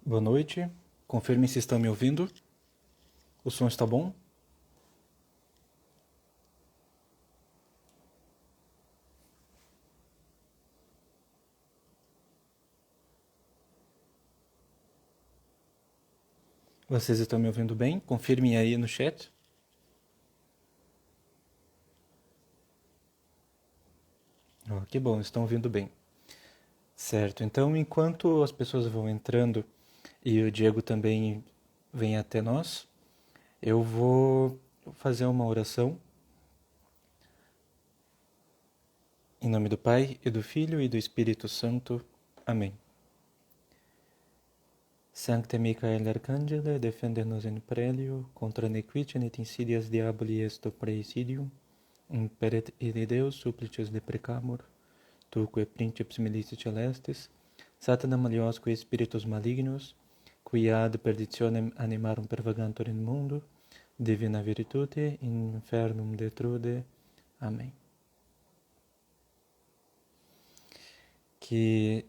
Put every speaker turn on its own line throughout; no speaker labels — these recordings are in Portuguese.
Boa noite. Confirme se estão me ouvindo. O som está bom? Vocês estão me ouvindo bem? Confirmem aí no chat. Que bom, estão ouvindo bem. Certo, então enquanto as pessoas vão entrando e o Diego também vem até nós, eu vou fazer uma oração em nome do Pai e do Filho e do Espírito Santo. Amém. Sancte Michael Arcangele, defende-nos in prelio, contra nequicem et insidias diaboli est praesidium, imperet ide Deus supplices deprecamur, tuque principes militis celestis, Satana maliosque spiritus malignos, qui ad perditionem animarum pervagantur in mundo, divina virtute in infernum detrude. Amém. Que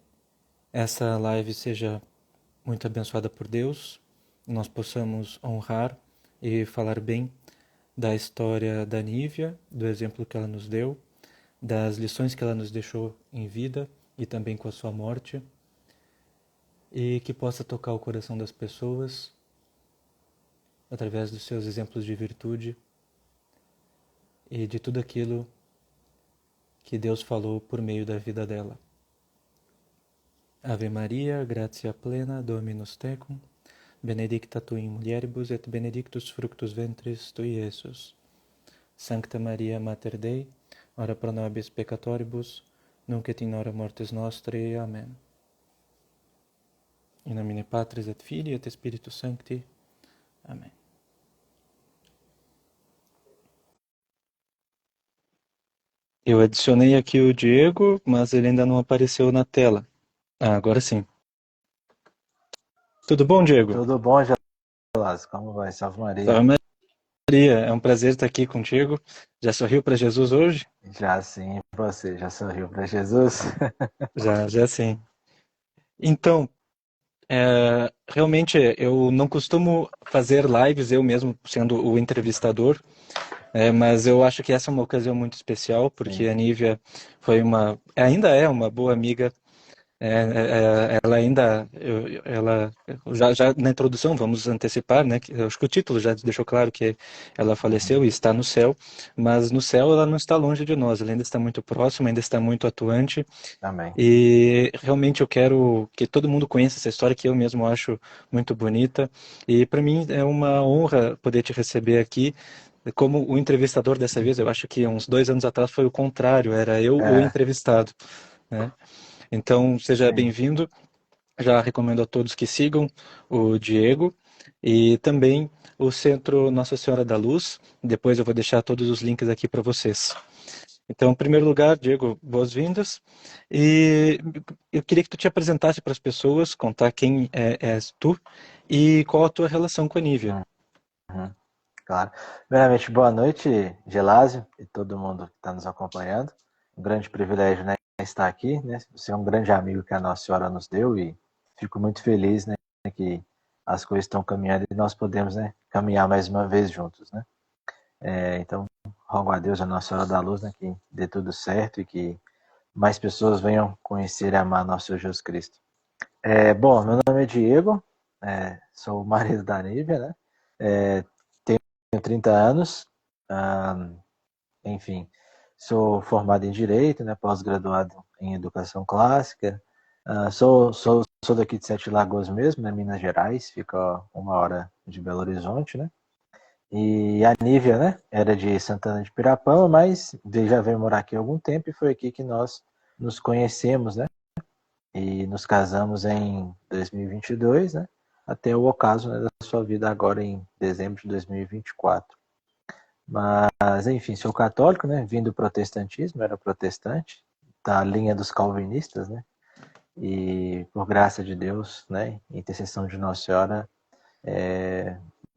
essa live seja muito abençoada por Deus, nós possamos honrar e falar bem da história da Nívia, do exemplo que ela nos deu, das lições que ela nos deixou em vida e também com a sua morte, e que possa tocar o coração das pessoas através dos seus exemplos de virtude e de tudo aquilo que Deus falou por meio da vida dela. Ave Maria, gratia plena, Dominus tecum, benedicta tu in mulieribus et benedictus fructus ventris tui, Iesus. Sancta Maria Mater Dei, ora pro nobis peccatoribus, nunc et in hora mortis nostrae. Amen. In nomine Patris et Filii et Spiritus Sancti. Amém. Eu adicionei aqui o Diego, mas ele ainda não apareceu na tela. Agora sim. Tudo bom, Diego?
Tudo bom, Gelásio? Como vai? Salve Maria.
Salve Maria, é um prazer estar aqui contigo. Já sorriu para Jesus hoje?
Já sim, você já sorriu para Jesus?
Já sim. Então, realmente eu não costumo fazer lives eu mesmo sendo o entrevistador, mas eu acho que essa é uma ocasião muito especial, porque
Sim.
a Nívia ainda é uma boa amiga. Ela ainda, ela já na introdução vamos antecipar, né? Acho que o título já deixou claro que ela faleceu e está no céu, mas no céu ela não está longe de nós, ela ainda está muito próxima, ainda está muito atuante.
Amém.
E realmente eu quero que todo mundo conheça essa história que eu mesmo acho muito bonita. E para mim é uma honra poder te receber aqui como o entrevistador dessa vez. Eu acho que uns 2 anos atrás foi o contrário, era eu o
É,
entrevistado, né? Então seja
sim.
bem-vindo. Já recomendo a todos que sigam o Diego e também o Centro Nossa Senhora da Luz. Depois eu vou deixar todos os links aqui para vocês. Então, em primeiro lugar, Diego, boas-vindas. E eu queria que tu te apresentasse para as pessoas, contar quem és tu e qual a tua relação com a Nívia.
Uhum, claro. Primeiramente, boa noite, Gelásio, e todo mundo que está nos acompanhando. Um grande privilégio, né, estar aqui, né? Você é um grande amigo que a Nossa Senhora nos deu e fico muito feliz, né, que as coisas estão caminhando e nós podemos, né, caminhar mais uma vez juntos, né? Então, rogo a Deus, a Nossa Senhora da Luz, né, que dê tudo certo e que mais pessoas venham conhecer e amar nosso Senhor Jesus Cristo. Bom, meu nome é Diego, sou o marido da Nívia, né? Tenho 30 anos, enfim, sou formado em Direito, né? Pós-graduado em Educação Clássica. Sou daqui de Sete Lagoas mesmo, né? Minas Gerais, fica 1 hora de Belo Horizonte, né? E a Nívia, né? Era de Santana de Pirapama, mas já veio morar aqui há algum tempo e foi aqui que nós nos conhecemos, né? E nos casamos em 2022, né? Até o ocaso, né, da sua vida agora em dezembro de 2024. Mas, enfim, sou católico, né? Vim do protestantismo, era protestante, da linha dos calvinistas, né? E por graça de Deus, né? Intercessão de Nossa Senhora,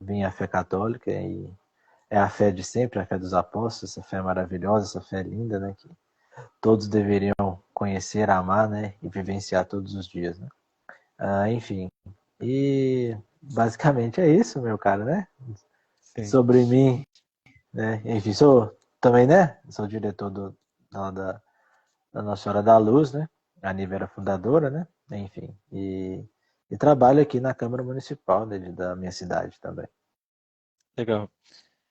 vim à fé católica e é a fé de sempre, a fé dos apóstolos, essa fé maravilhosa, essa fé linda, né? Que todos deveriam conhecer, amar, né? E vivenciar todos os dias, né? Enfim, E basicamente é isso, meu cara, né?
Sim.
Sobre mim, né? Enfim, sou também, né? Sou diretor da Nossa Senhora da Luz, né? A Nívia era fundadora, né? Enfim, e trabalho aqui na Câmara Municipal, né, da minha cidade também.
Legal.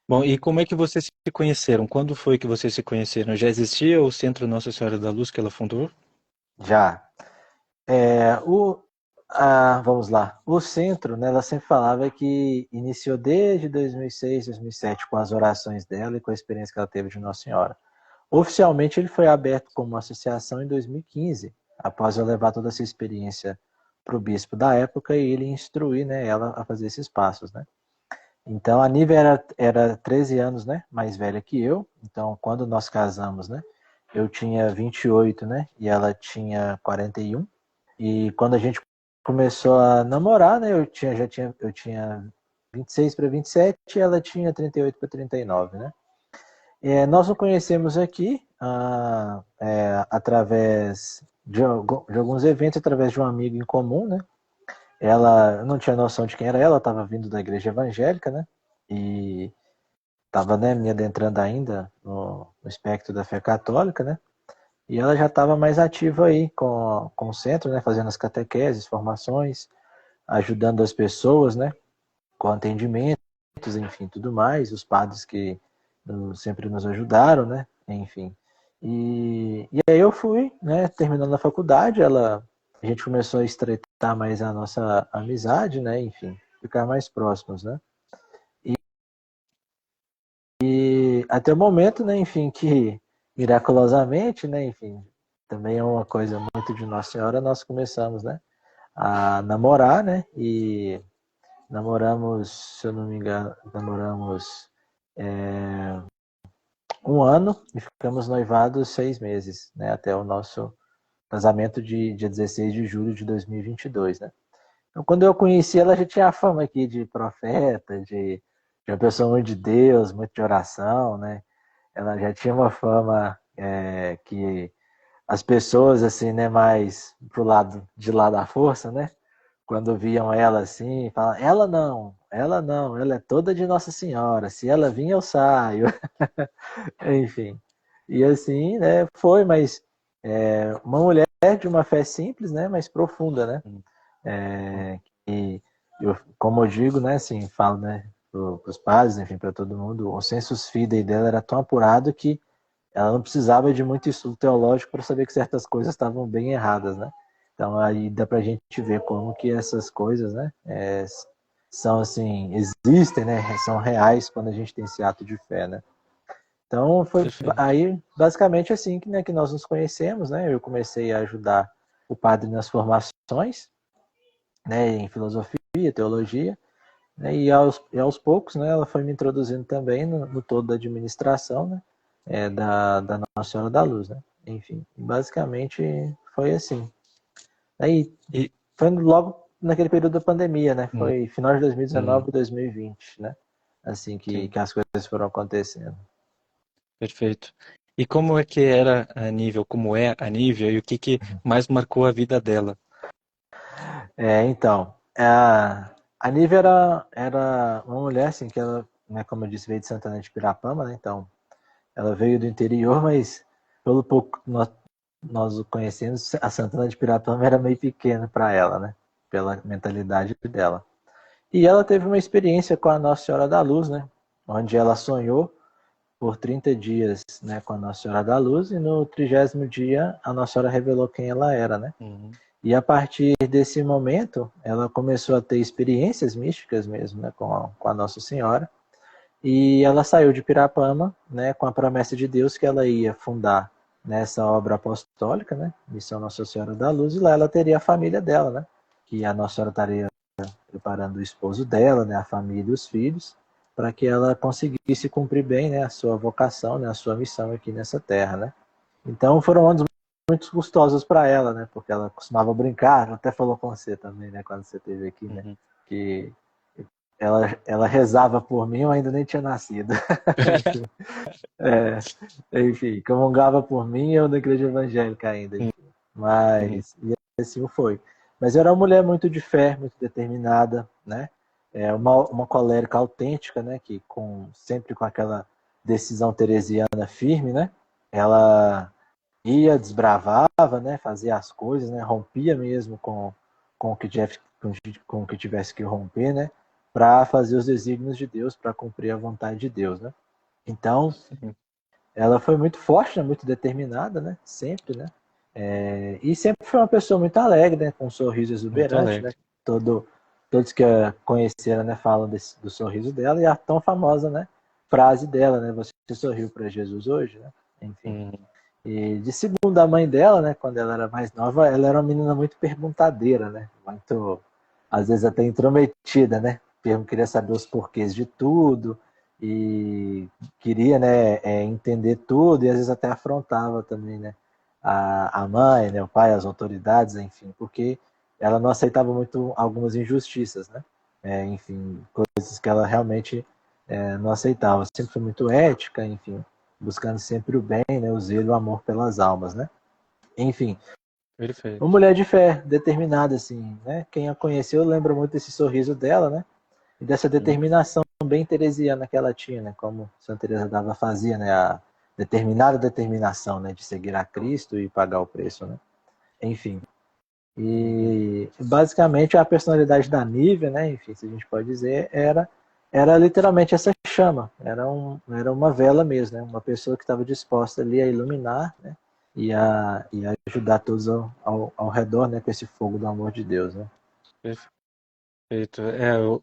Bom, e como é que vocês se conheceram? Quando foi que vocês se conheceram? Já existia o Centro Nossa Senhora da Luz que ela fundou?
Já, vamos lá, o centro, né, ela sempre falava que iniciou desde 2006, 2007 com as orações dela e com a experiência que ela teve de Nossa Senhora. Oficialmente ele foi aberto como uma associação em 2015, após eu levar toda essa experiência para o bispo da época e ele instruir, né, ela a fazer esses passos, né. Então a Nívia era 13 anos, né, mais velha que eu. Então quando nós casamos, né, eu tinha 28, né, e ela tinha 41. E quando a gente começou a namorar, né, eu tinha 26 para 27 e ela tinha 38 para 39, né? Nós nos conhecemos aqui através de alguns eventos, através de um amigo em comum, né? Ela eu não tinha noção de quem era ela, estava vindo da igreja evangélica, né? E estava, né, me adentrando ainda no espectro da fé católica, né? E ela já estava mais ativa aí com o centro, né? Fazendo as catequeses, formações, ajudando as pessoas, né? Com atendimentos, enfim, tudo mais. Os padres que sempre nos ajudaram, né? Enfim. E aí eu fui, né? Terminando a faculdade, a gente começou a estreitar mais a nossa amizade, né? Enfim, ficar mais próximos, né? E até o momento, né? Enfim, que miraculosamente, né? Enfim, também é uma coisa muito de Nossa Senhora, nós começamos, né? A namorar, né? E namoramos, se eu não me engano, namoramos um ano e ficamos noivados 6 meses, né? Até o nosso casamento de dia 16 de julho de 2022, né? Então, quando eu conheci ela, já tinha a fama aqui de profeta, de uma pessoa muito de Deus, muito de oração, né? Ela já tinha uma fama que as pessoas, assim, né, mais pro lado de lá da força, né? Quando viam ela assim, falavam, ela não, ela é toda de Nossa Senhora, se ela vir eu saio. Enfim. E assim, né, foi, mas uma mulher de uma fé simples, né, mas profunda, né?
Hum.
E eu, como eu digo, né, assim, falo, né, para os pais, enfim, para todo mundo, o sensus fidei dela era tão apurado que ela não precisava de muito estudo teológico para saber que certas coisas estavam bem erradas, né? Então aí dá para a gente ver como que essas coisas, né, são assim, existem, né, são reais quando a gente tem esse ato de fé, né? Então foi
Perfeito.
aí basicamente assim que, né, que nós nos conhecemos, né? Eu comecei a ajudar o padre nas formações, né, em filosofia, teologia, né, e aos poucos, né, ela foi me introduzindo também no todo da administração, né, da Nossa Senhora da Luz, né? Enfim, basicamente foi assim. Aí
E,
foi logo naquele período da pandemia, né?
hum,
Foi final de
hum,
2019 e 2020, né? Assim
sim,
que as coisas foram acontecendo.
perfeito. E como é que era a Nívia, ou como é a Nívia, e o que que mais marcou a vida dela?
Então, a Nívia era uma mulher, assim, que ela, né, como eu disse, veio de Santana de Pirapama, né? Então, ela veio do interior, mas pelo pouco que nós o conhecemos, a Santana de Pirapama era meio pequena para ela, né? Pela mentalidade dela. E ela teve uma experiência com a Nossa Senhora da Luz, né? Onde ela sonhou por 30 dias, né, com a Nossa Senhora da Luz e no 30º dia a Nossa Senhora revelou quem ela era, né?
Uhum.
E a partir desse momento, ela começou a ter experiências místicas mesmo, né, com a Nossa Senhora. E ela saiu de Pirapama, né, com a promessa de Deus que ela ia fundar nessa obra apostólica, né, Missão Nossa Senhora da Luz, e lá ela teria a família dela, né, que a Nossa Senhora estaria preparando o esposo dela, né, a família e os filhos, para que ela conseguisse cumprir bem, né, a sua vocação, né, a sua missão aqui nessa terra, né. Então foram anos muito gostosos para ela, né, porque ela costumava brincar, até falou com você também, né, quando você esteve aqui, né,
Uhum.
que ela rezava por mim, eu ainda nem tinha nascido. É, enfim, comungava por mim, eu na igreja evangélica ainda, enfim.
Uhum.
Mas, e assim foi. Mas era uma mulher muito de fé, muito determinada, né? Uma colérica autêntica, né? Que sempre com aquela decisão teresiana firme, né? Ela ia, desbravava, né? Fazia as coisas, né? Rompia mesmo com, o que com o que tivesse que romper, né? Para fazer os desígnios de Deus, para cumprir a vontade de Deus, né? Então,
sim.
ela foi muito forte, né? Muito determinada, né? Sempre, né? E sempre foi uma pessoa muito alegre, né? Com um sorriso
Muito
exuberante, né?
alegre.
Todos que a conheceram, né? Falam do sorriso dela e a tão famosa, né? Frase dela, né? Você sorriu para Jesus hoje, né? Enfim.
Uhum.
E de segundo a mãe dela, né? Quando ela era mais nova, ela era uma menina muito perguntadeira, né? Muito, às vezes até intrometida, né? Queria saber os porquês de tudo e queria, né? Entender tudo e às vezes até afrontava também, né? A mãe, né, o pai, as autoridades, enfim, porque ela não aceitava muito algumas injustiças, né? Enfim, coisas que ela realmente não aceitava. Sempre foi muito ética, enfim, buscando sempre o bem, né, o zelo e o amor pelas almas, né? Enfim, uma
Perfeito.
mulher de fé, determinada, assim, né? Quem a conheceu lembra muito desse sorriso dela, né? E dessa
Uhum.
determinação bem teresiana que ela tinha, né? Como Santa Teresa d'Ávila fazia, né? A determinada determinação, né? De seguir a Cristo e pagar o preço, né? Enfim.
Uhum.
E basicamente a personalidade da Nívia, né? Enfim, se a gente pode dizer, era literalmente essa chama, era uma vela mesmo, né? Uma pessoa que estava disposta ali a iluminar, né? E a ajudar todos ao redor, né? Com esse fogo do amor de Deus, né?
Perfeito.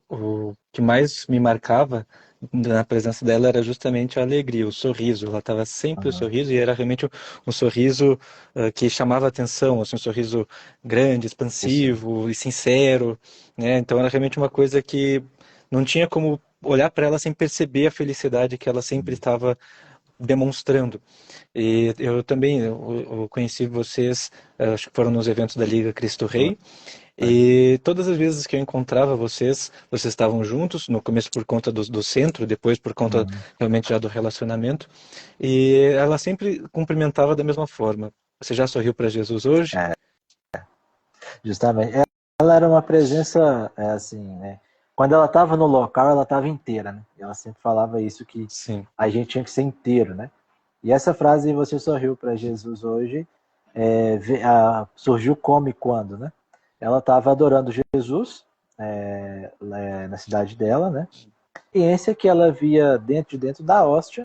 O que mais me marcava na presença dela era justamente a alegria, o sorriso. Ela estava sempre o
Uhum.
sorriso e era realmente um sorriso que chamava atenção, assim, um sorriso grande,
Isso.
expansivo e sincero, né? Então era realmente uma coisa que não tinha como olhar para ela sem perceber a felicidade que ela sempre estava demonstrando. E eu também eu conheci vocês, acho que foram nos eventos da Liga Cristo Rei.
Foi.
E todas as vezes que eu encontrava vocês, vocês estavam juntos, no começo por conta do centro, depois por conta
Uhum.
realmente já do relacionamento. E ela sempre cumprimentava da mesma forma. Você já sorriu para Jesus hoje?
É, justamente. Ela era uma presença, assim, né? Quando ela estava no local, ela estava inteira, né? E ela sempre falava isso, que
Sim.
a gente tinha que ser inteiro, né? E essa frase, você sorriu para Jesus hoje, surgiu como e quando, né? Ela estava adorando Jesus na cidade dela, né? E esse que ela via dentro da hóstia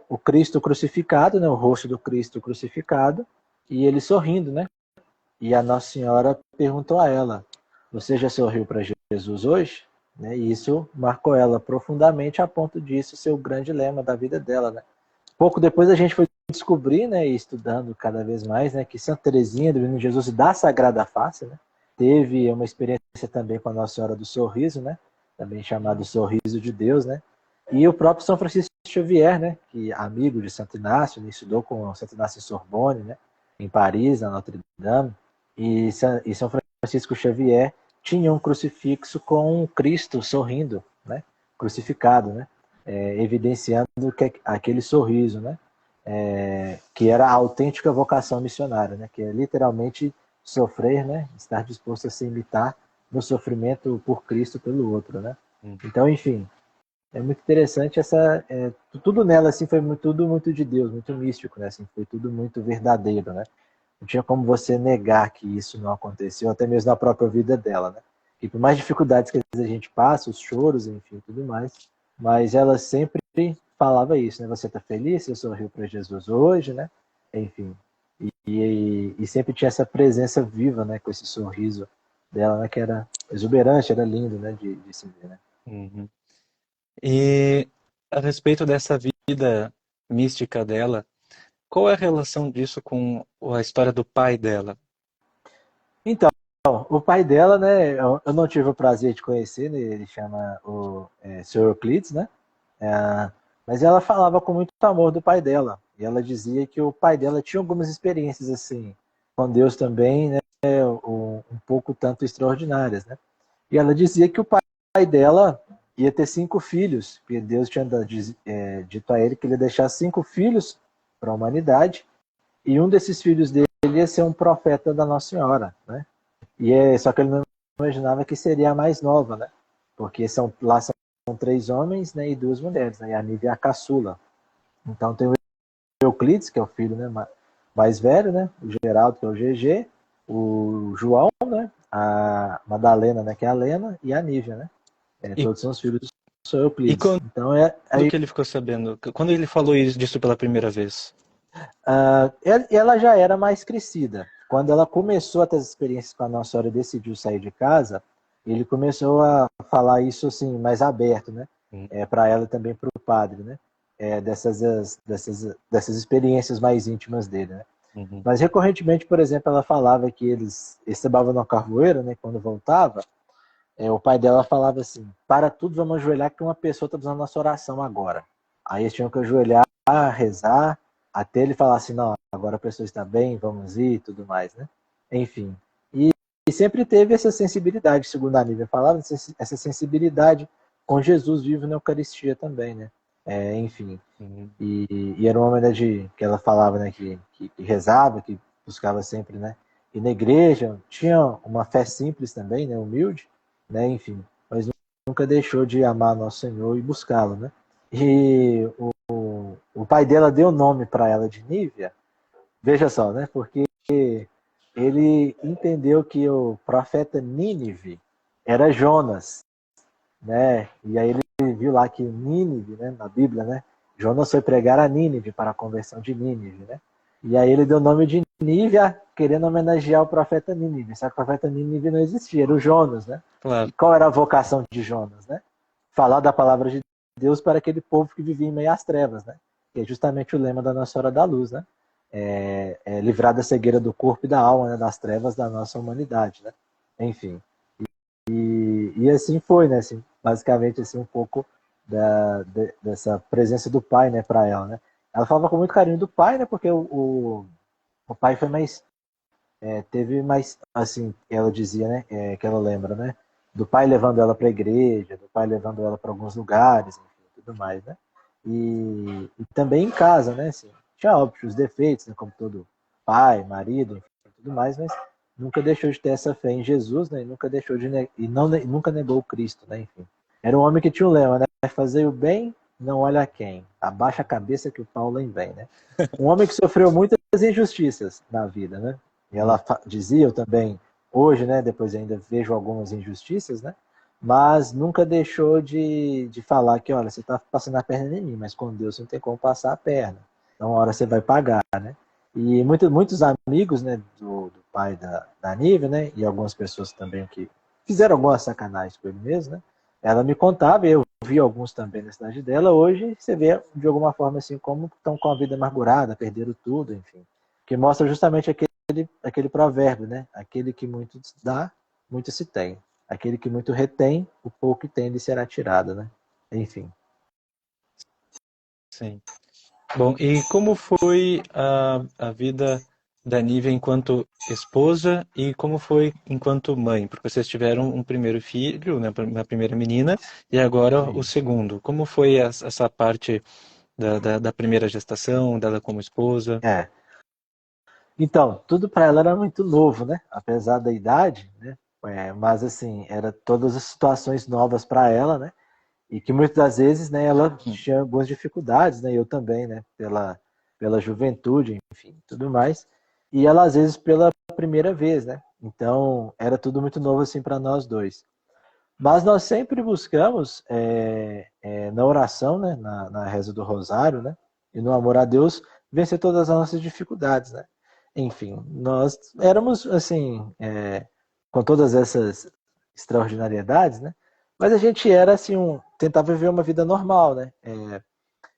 o Cristo crucificado, né? O rosto do Cristo crucificado e ele sorrindo, né? E a Nossa Senhora perguntou a ela: "Você já sorriu para Jesus hoje?" Né? E isso marcou ela profundamente a ponto disso ser o grande lema da vida dela, né? Pouco depois a gente foi descobrir, né, e estudando cada vez mais, né, que Santa Teresinha do Menino Jesus da Sagrada Face, né, teve uma experiência também com a Nossa Senhora do Sorriso, né, também chamado Sorriso de Deus, né, e o próprio São Francisco Xavier, né, que é amigo de Santo Inácio, né, estudou com Santo Inácio em Sorbonne, né, em Paris, na Notre Dame, e São Francisco Xavier tinha um crucifixo com um Cristo sorrindo, né, crucificado, né, evidenciando aquele sorriso, né? Que era a autêntica vocação missionária, né? Que é literalmente sofrer, né? Estar disposto a se imitar no sofrimento por Cristo pelo outro, né?
Hum.
Então, enfim, é muito interessante tudo nela assim foi tudo muito de Deus, muito místico, né? Assim, foi tudo muito verdadeiro, né? Não tinha como você negar que isso não aconteceu, até mesmo na própria vida dela, né? E por mais dificuldades que às vezes a gente passa, os choros, enfim, tudo mais, mas ela sempre falava isso, né? Você está feliz? Você sorriu para Jesus hoje, né? Enfim, e sempre tinha essa presença viva, né? Com esse sorriso dela, né? Que era exuberante, era lindo, né? De se ver, né?
Uhum. E a respeito dessa vida mística dela, qual é a relação disso com a história do pai dela?
Então, o pai dela, né? Eu não tive o prazer de conhecer, né, ele chama Sr. Euclides, né? Mas ela falava com muito amor do pai dela. E ela dizia que o pai dela tinha algumas experiências assim com Deus também, né? Um pouco tanto extraordinárias, né? E ela dizia que o pai dela ia ter 5 filhos, porque Deus tinha dito a ele que ele ia deixar 5 filhos para a humanidade, e um desses filhos dele ele ia ser um profeta da Nossa Senhora, né? Só que ele não imaginava que seria a mais nova, né? Porque lá são 3 homens, né, e 2 mulheres, né? E a Nívia é a caçula. Então tem o Euclides, que é o filho, né, mais velho, né? O Geraldo, que é o GG, o João, né? A Madalena, né, que é a Lena, e a Nívia, né?
E,
Todos são os filhos do São
e
Euclides.
quando
Então
que ele ficou sabendo? Quando ele falou disso pela primeira vez?
ela já era mais crescida. Quando ela começou a ter as experiências com a Nossa Senhora e decidiu sair de casa, ele começou a falar isso assim mais aberto, né? Para ela e também para o padre, né? Dessas experiências mais íntimas dele, né?
Uhum.
Mas recorrentemente, por exemplo, ela falava que eles trabalhavam na carvoeira, né? Quando voltava, o pai dela falava assim: para tudo, vamos ajoelhar que uma pessoa está precisando da nossa oração agora. Aí eles tinham que ajoelhar, rezar, até ele falar assim: não, agora a pessoa está bem, vamos ir e tudo mais, né? Enfim. E sempre teve essa sensibilidade, segundo a Nívia falava, essa sensibilidade com Jesus vivo na Eucaristia também, né? Enfim.
Uhum.
E era uma maneira que ela falava, né? Que rezava, que buscava sempre, né? E na igreja tinha uma fé simples também, né? Humilde, né? Enfim, mas nunca deixou de amar Nosso Senhor e buscá-lo, né? E o pai dela deu nome para ela de Nívia, veja só, né? Porque ele entendeu que o profeta Nínive era Jonas, né? E aí ele viu lá que Nínive, né, na Bíblia, né? Jonas foi pregar a Nínive para a conversão de Nínive, né? E aí ele deu o nome de Nívia, querendo homenagear o profeta Nínive. Só que o profeta Nínive não existia, era o Jonas, né?
Claro.
E qual era a vocação de Jonas, né? Falar da palavra de Deus para aquele povo que vivia em meio às trevas, né? Que é justamente o lema da Nossa Senhora da Luz, né? Livrar da cegueira do corpo e da alma, né? Das trevas da nossa humanidade, né? Enfim. E assim foi, né? Assim, basicamente, assim, um pouco dessa presença do pai, né, para ela, né? Ela falava com muito carinho do pai, né? Porque o pai foi mais teve mais, assim, ela dizia, né, que ela lembra, né, do pai levando ela para a igreja, do pai levando ela para alguns lugares, enfim, tudo mais, né? E também em casa, né, assim, tinha óbvio os defeitos, né, como todo pai, marido, enfim, tudo mais, mas nunca deixou de ter essa fé em Jesus, né, e nunca deixou de nunca negou o Cristo, né, enfim. Era um homem que tinha um lema, né, fazer o bem, não olha a quem, abaixa a cabeça que o Paulo vem, né? Um homem que sofreu muitas injustiças na vida, né? E ela dizia, eu também, hoje, né, depois ainda vejo algumas injustiças, né, mas nunca deixou de falar que, olha, você está passando a perna em mim, mas com Deus você não tem como passar a perna. Então, uma hora você vai pagar, né? E muitos amigos, né, do pai da Nívia, né, e algumas pessoas também que fizeram algumas sacanagens com ele mesmo, né, ela me contava, eu vi alguns também na cidade dela, hoje você vê, de alguma forma, assim, como estão com a vida amargurada, perderam tudo, enfim. Que mostra justamente aquele provérbio, né? Aquele que muito dá, muito se tem. Aquele que muito retém, o pouco que tem lhe será tirado, né? Enfim.
Sim. Bom, e como foi a vida da Nívia enquanto esposa e como foi enquanto mãe? Porque vocês tiveram um primeiro filho, né, uma primeira menina, e agora o segundo. Como foi essa parte da primeira gestação, dela como esposa?
Então, tudo para ela era muito novo, né? Apesar da idade, né? Mas assim, era todas as situações novas para ela, né? E que muitas das vezes, né, ela tinha algumas dificuldades, né? Eu também, né? Pela juventude, enfim, tudo mais. E ela às vezes pela primeira vez, né? Então, era tudo muito novo assim para nós dois. Mas nós sempre buscamos na oração, né? Na reza do Rosário, né? E no amor a Deus, vencer todas as nossas dificuldades, né? Enfim, nós éramos assim, com todas essas extraordinariedades, né? Mas a gente era assim, tentava viver uma vida normal, né?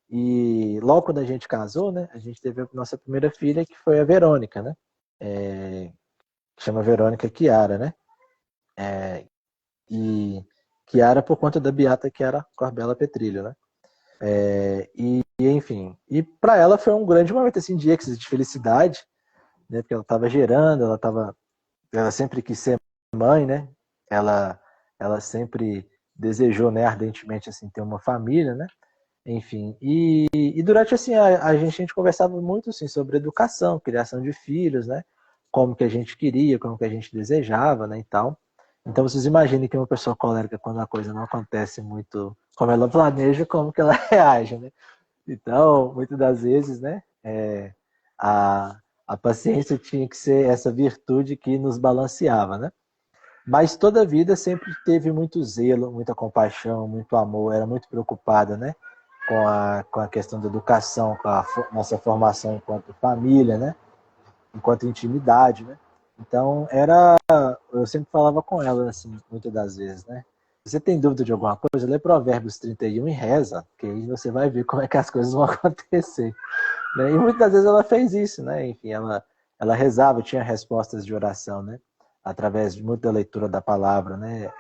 E logo quando a gente casou, né? A gente teve a nossa primeira filha, que foi a Verônica, né? Que chama Verônica Chiara, né? E Chiara por conta da Beata que era Corbela Petrilho, né? Enfim, e para ela foi um grande momento assim de êxtase, de felicidade, né? Porque ela estava gerando, ela sempre quis ser mãe, né? Ela, ela sempre desejou, né, ardentemente assim ter uma família, né? Enfim, e durante assim a gente conversava muito assim sobre educação, criação de filhos, né? como que a gente queria, como que a gente desejava, né, e tal. Então vocês imaginem que uma pessoa colérica, quando a coisa não acontece muito como ela planeja, como que ela reage, né? Então, muitas das vezes, né, a paciência tinha que ser essa virtude que nos balanceava, né? Mas toda a vida sempre teve muito zelo, muita compaixão, muito amor, era muito preocupada, né? Com a questão da educação, com a nossa formação enquanto família, né? Enquanto intimidade, né? Então, eu sempre falava com ela, assim, muitas das vezes, né? Se você tem dúvida de alguma coisa, lê Provérbios 31 e reza, que aí você vai ver como é que as coisas vão acontecer. Né? E muitas vezes ela fez isso, né? Enfim, ela rezava, tinha respostas de oração, né? Através de muita leitura da palavra, né?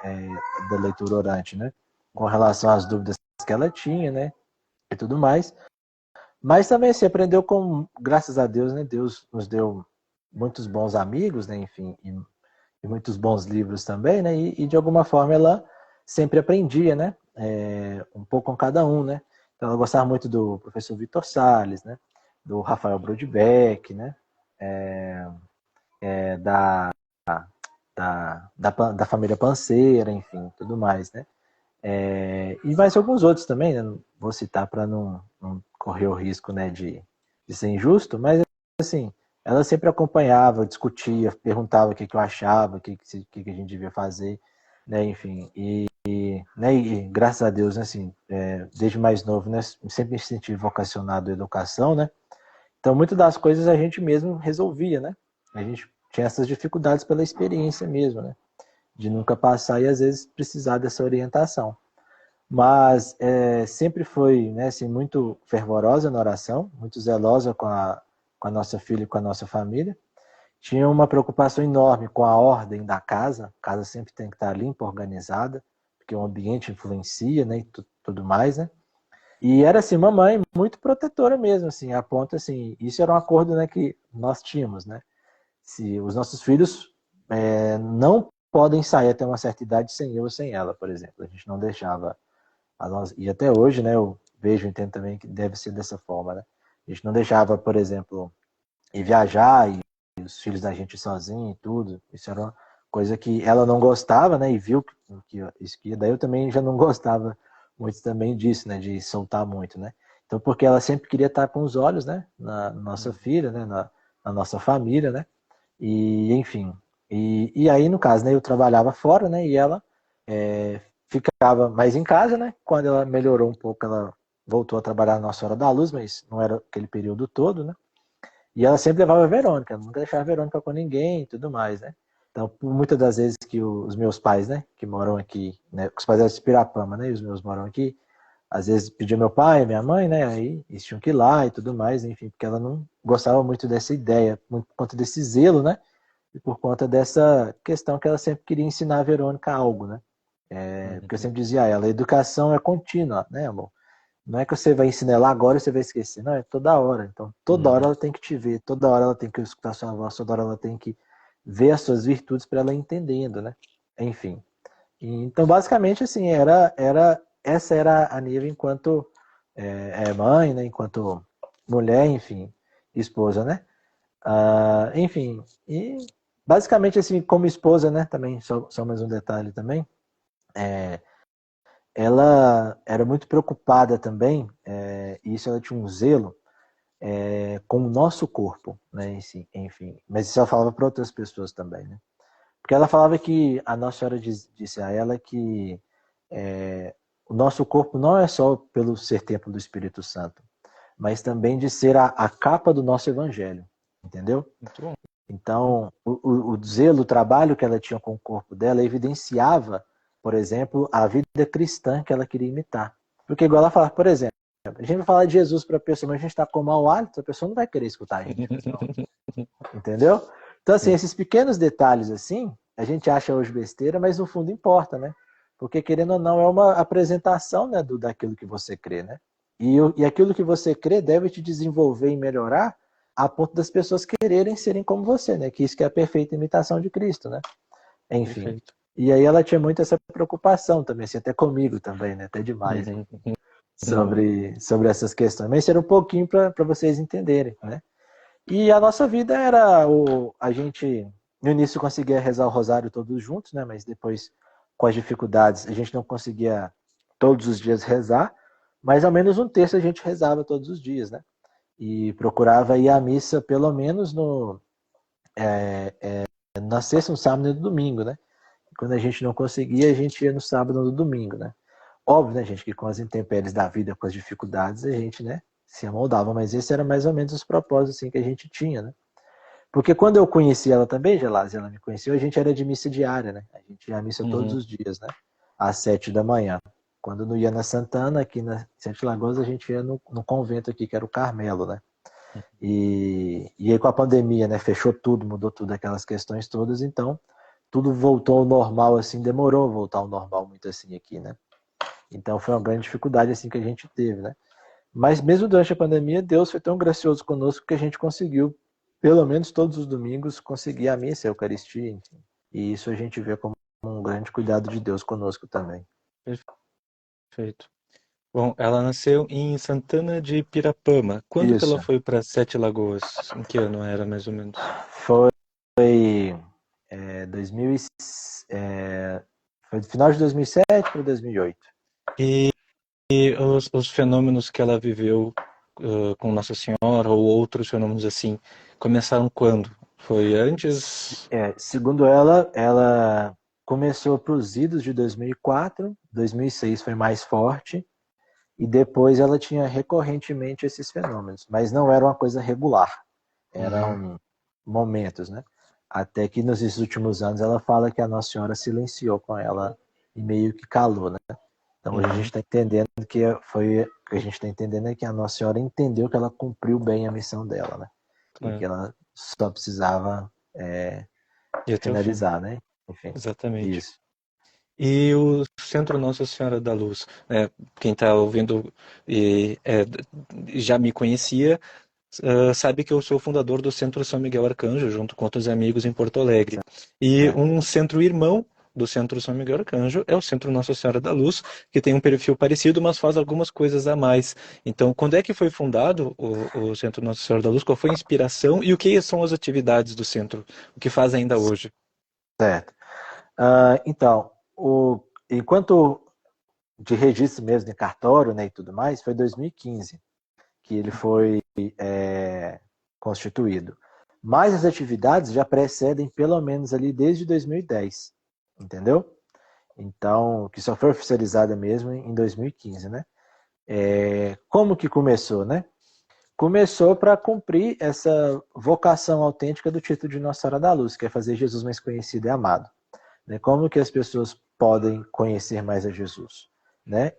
Da leitura orante, né? Com relação às dúvidas que ela tinha, né? E tudo mais. Mas também se aprendeu com, graças a Deus, né? Deus nos deu muitos bons amigos, né? Enfim, e muitos bons livros também, né? E de alguma forma ela sempre aprendia, né? Um pouco com cada um, né? Então ela gostava muito do professor Vitor Salles, né? Do Rafael Brodbeck, né? Da, da família Panceira, enfim, tudo mais, né? E mais alguns outros também, né? Não vou citar para não correr o risco, né, de ser injusto, mas assim, ela sempre acompanhava, discutia, perguntava o que eu achava, o que a gente devia fazer, né, enfim, né, e graças a Deus, né, assim, desde mais novo, né, sempre me senti vocacionado à educação, né, então muitas das coisas a gente mesmo resolvia, né, a gente tinha essas dificuldades pela experiência mesmo, né, de nunca passar e às vezes precisar dessa orientação. Mas sempre foi, né, assim, muito fervorosa na oração, muito zelosa com a nossa filha e com a nossa família. Tinha uma preocupação enorme com a ordem da casa. A casa sempre tem que estar limpa, organizada, porque o ambiente influencia, né, e tudo mais, né? E era assim, uma mãe muito protetora mesmo, assim, a ponto assim, isso era um acordo, né, que nós tínhamos, né? Se os nossos filhos não podem sair até uma certa idade sem eu ou sem ela, por exemplo. A gente não deixava e até hoje, né, eu vejo e entendo também que deve ser dessa forma, né? A gente não deixava, por exemplo, ir viajar e os filhos da gente sozinho e tudo. Isso era uma coisa que ela não gostava, né? E viu que isso que daí eu também já não gostava muito também disso, né? De soltar muito, né? Então, porque ela sempre queria estar com os olhos, né? Na nossa filha, né? Na nossa família, né? E, enfim. E aí, no caso, né? Eu trabalhava fora, né? E ela ficava mais em casa, né? Quando ela melhorou um pouco, ela voltou a trabalhar na Nossa Hora da Luz, mas não era aquele período todo, né? E ela sempre levava a Verônica, nunca deixava a Verônica com ninguém e tudo mais, né? Então, muitas das vezes que os meus pais, né, que moram aqui, né, os pais eram de Pirapama, né, e os meus moram aqui, às vezes pedia meu pai, minha mãe, né, aí eles tinham que ir lá e tudo mais, enfim, porque ela não gostava muito dessa ideia, muito por conta desse zelo, né, e por conta dessa questão que ela sempre queria ensinar a Verônica algo, né, porque eu sempre dizia a ela, a educação é contínua, né, amor? Não é que você vai ensinar ela agora e você vai esquecer. Não, é toda hora. Então, toda hora ela tem que te ver, toda hora ela tem que escutar sua voz, toda hora ela tem que ver as suas virtudes para ela ir entendendo, né? Enfim. Então, basicamente, assim, essa era a Nive enquanto mãe, né? Enquanto mulher, enfim, esposa, né? Enfim, e basicamente, assim, como esposa, né? Também, só mais um detalhe também. Ela era muito preocupada também, e isso ela tinha um zelo com o nosso corpo, né? Enfim, mas isso ela falava para outras pessoas também, né? Porque ela falava que a Nossa Senhora disse a ela que o nosso corpo não é só pelo ser templo do Espírito Santo, mas também de ser a capa do nosso evangelho, entendeu?
Muito bom.
Então, o zelo, o trabalho que ela tinha com o corpo dela evidenciava, por exemplo, a vida cristã que ela queria imitar. Porque, igual ela fala, por exemplo, a gente vai falar de Jesus para a pessoa, mas a gente está com mau hálito, a pessoa não vai querer escutar a gente. Entendeu? Então, assim, esses pequenos detalhes, assim, a gente acha hoje besteira, mas no fundo importa, né? Porque, querendo ou não, é uma apresentação, né, daquilo que você crê, né? E aquilo que você crê deve te desenvolver e melhorar a ponto das pessoas quererem serem como você, né? Que isso que é a perfeita imitação de Cristo, né? Enfim.
Perfeito.
E aí ela tinha muito essa preocupação também, assim, até comigo também, né? Até demais, sobre essas questões. Mas isso era um pouquinho para vocês entenderem, né? E a nossa vida era a gente no início conseguia rezar o rosário todos juntos, né? Mas depois com as dificuldades a gente não conseguia todos os dias rezar, mas ao menos um terço a gente rezava todos os dias, né? E procurava ir à missa pelo menos no na sexta, no sábado e no domingo, né? E quando a gente não conseguia, a gente ia no sábado ou no domingo, né? Óbvio, né, gente, que com as intempéries da vida, com as dificuldades, a gente, né, se amoldava, mas esse era mais ou menos os propósitos assim, que a gente tinha, né? Porque quando eu conheci ela também, Gelase, ela me conheceu, a gente era de missa diária, né? A gente ia à missa todos
Uhum.
os dias, né? Às 7 da manhã. Quando não ia na Santana, aqui na Sete Lagoas, a gente ia no convento aqui, que era o Carmelo, né? E aí com a pandemia, né, fechou tudo, mudou tudo, aquelas questões todas, então tudo voltou ao normal, assim, demorou a voltar ao normal muito assim aqui, né? Então foi uma grande dificuldade assim que a gente teve, né? Mas mesmo durante a pandemia, Deus foi tão gracioso conosco que a gente conseguiu, pelo menos todos os domingos, conseguir a missa, a Eucaristia, enfim. E isso a gente vê como um grande cuidado de Deus conosco também.
Perfeito. Bom, ela nasceu em Santana de Pirapama. Quando que ela
Isso.
foi para Sete Lagoas? Em que ano era, mais ou menos?
Foi 2000 foi do final de 2007 para 2008.
E, e os fenômenos que ela viveu com Nossa Senhora ou outros fenômenos assim, começaram quando? Foi antes?
Segundo ela começou para os idos de 2004, 2006 foi mais forte, e depois ela tinha recorrentemente esses fenômenos, mas não era uma coisa regular, eram momentos, né? Até que nos últimos anos ela fala que a Nossa Senhora silenciou com ela e meio que calou, né? Então hoje a gente
Uhum.
está entendendo que foi o que a gente está entendendo é que a Nossa Senhora entendeu que ela cumpriu bem a missão dela, né? E que
É,
ela só precisava
e até o fim,
finalizar, né? Enfim,
exatamente.
isso.
E o Centro Nossa Senhora da Luz, né? Quem está ouvindo e já me conhecia, sabe que eu sou fundador do Centro São Miguel Arcanjo, junto com outros amigos em Porto Alegre. E
Certo.
um centro irmão do Centro São Miguel Arcanjo é o Centro Nossa Senhora da Luz, que tem um perfil parecido, mas faz algumas coisas a mais. Então, quando é que foi fundado o Centro Nossa Senhora da Luz? Qual foi a inspiração e o que são as atividades do centro? O que faz ainda hoje?
Certo. Então, enquanto de registro mesmo em cartório, né, e tudo mais, foi 2015 que ele foi constituído. Mas as atividades já precedem pelo menos ali desde 2010, entendeu? Então, que só foi oficializada mesmo em 2015, né? Como que começou, né? Começou para cumprir essa vocação autêntica do título de Nossa Senhora da Luz, que é fazer Jesus mais conhecido e amado. Né? Como que as pessoas podem conhecer mais a Jesus? Né?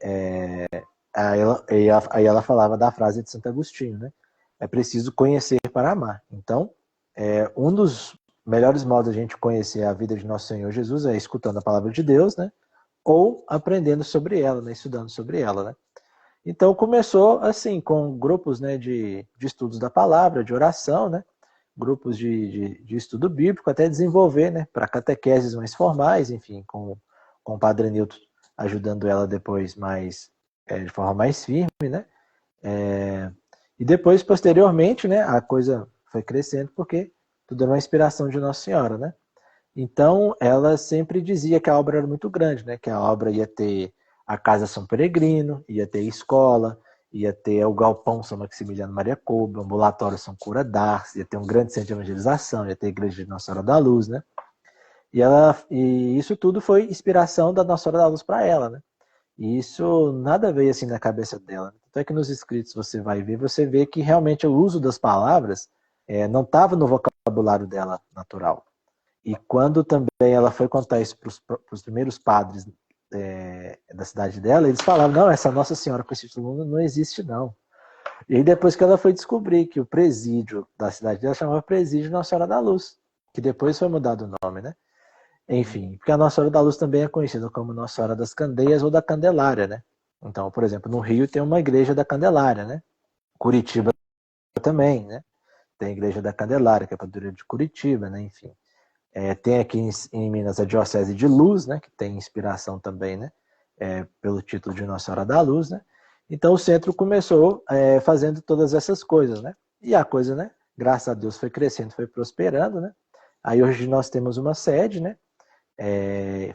Aí ela falava da frase de Santo Agostinho, né? É preciso conhecer para amar. Então, um dos melhores modos de a gente conhecer a vida de Nosso Senhor Jesus é escutando a palavra de Deus, né? Ou aprendendo sobre ela, né? Estudando sobre ela, né? Então começou assim, com grupos, né, de estudos da palavra, de oração, né? Grupos de estudo bíblico, até desenvolver, né, para catequeses mais formais, enfim, com o Padre Newton ajudando ela depois mais, de forma mais firme, né? E depois, posteriormente, né, a coisa foi crescendo porque tudo era uma inspiração de Nossa Senhora, né? Então, ela sempre dizia que a obra era muito grande, né? Que a obra ia ter a Casa São Peregrino, ia ter escola, ia ter o Galpão São Maximiliano Maria Kolbe, o Ambulatório São Cura d'Ars, ia ter um grande centro de evangelização, ia ter a Igreja de Nossa Senhora da Luz, né? E isso tudo foi inspiração da Nossa Senhora da Luz para ela, né? E isso nada veio assim na cabeça dela. Tanto é que nos escritos você vai ver, você vê que realmente o uso das palavras não estava no vocabulário dela natural. E quando também ela foi contar isso para os primeiros padres da cidade dela, eles falavam, não, essa Nossa Senhora com esse título não existe, não. E aí depois que ela foi descobrir que o presídio da cidade dela chamava Presídio Nossa Senhora da Luz, que depois foi mudado o nome, né? Enfim, porque a Nossa Senhora da Luz também é conhecida como Nossa Senhora das Candeias ou da Candelária, né? Então, por exemplo, no Rio tem uma igreja da Candelária, né? Curitiba também, né? Tem a igreja da Candelária, que é a padroeira de Curitiba, né? Enfim. Tem aqui em Minas a Diocese de Luz, né, que tem inspiração também, né, pelo título de Nossa Senhora da Luz, né. Então o centro começou fazendo todas essas coisas, né, e a coisa, né, graças a Deus foi crescendo, foi prosperando, né? Aí hoje nós temos uma sede, né?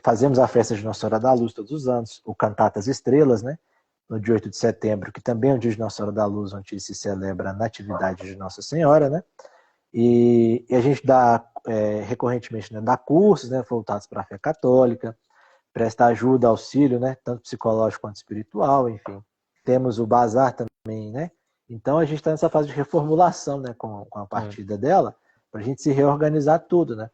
Fazemos a festa de Nossa Senhora da Luz todos os anos, o Cantatas Estrelas, né? No dia 8 de setembro, que também é um dia de Nossa Senhora da Luz, onde se celebra a Natividade de Nossa Senhora, né? E a gente dá, recorrentemente, né, dá cursos, né, voltados para a fé católica, presta ajuda, auxílio, né, tanto psicológico quanto espiritual, enfim. Temos o bazar também, né? Então a gente está nessa fase de reformulação, né, com a
É,
partida dela, para a gente se reorganizar tudo, né?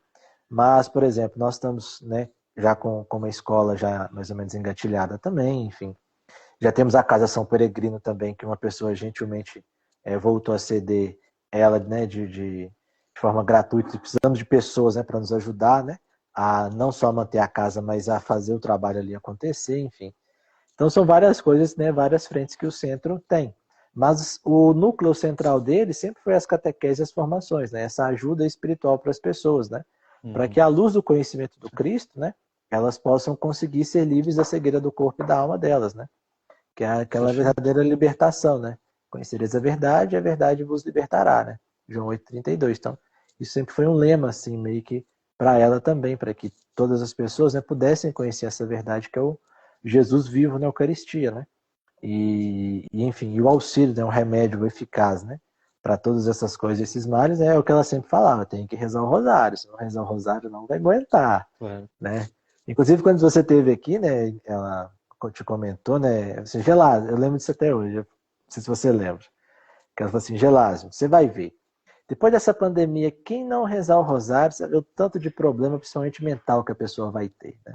Mas, por exemplo, nós estamos, né, já com uma escola já mais ou menos engatilhada também, enfim. Já temos a Casa São Peregrino também, que uma pessoa gentilmente voltou a ceder ela, né, de forma gratuita. Precisamos de pessoas, né, para nos ajudar, né, a não só manter a casa, mas a fazer o trabalho ali acontecer, enfim. Então são várias coisas, né, várias frentes que o centro tem. Mas o núcleo central dele sempre foi as catequeses e as formações, né, essa ajuda espiritual para as pessoas, né, para
uhum,
que à luz do conhecimento do Cristo, né, elas possam conseguir ser livres da cegueira do corpo e da alma delas, né, que é aquela
perfeito.
verdadeira libertação, né? Conhecereis a verdade vos libertará, né? João 8,32. Então, isso sempre foi um lema, assim, meio que para ela também, para que todas as pessoas, né, pudessem conhecer essa verdade que é o Jesus vivo na Eucaristia, né? Enfim, e o auxílio, né, um remédio eficaz, né? Para todas essas coisas, esses males, né, é o que ela sempre falava, tem que rezar o rosário, se não rezar o rosário não vai aguentar,
Claro.
né? Inclusive, quando você teve aqui, né, ela te comentou, né, assim, Gelásio, eu lembro disso até hoje, não sei se você lembra, que ela falou assim, Gelásio, você vai ver, depois dessa pandemia, quem não rezar o rosário, você vê o tanto de problema, principalmente mental, que a pessoa vai ter, né?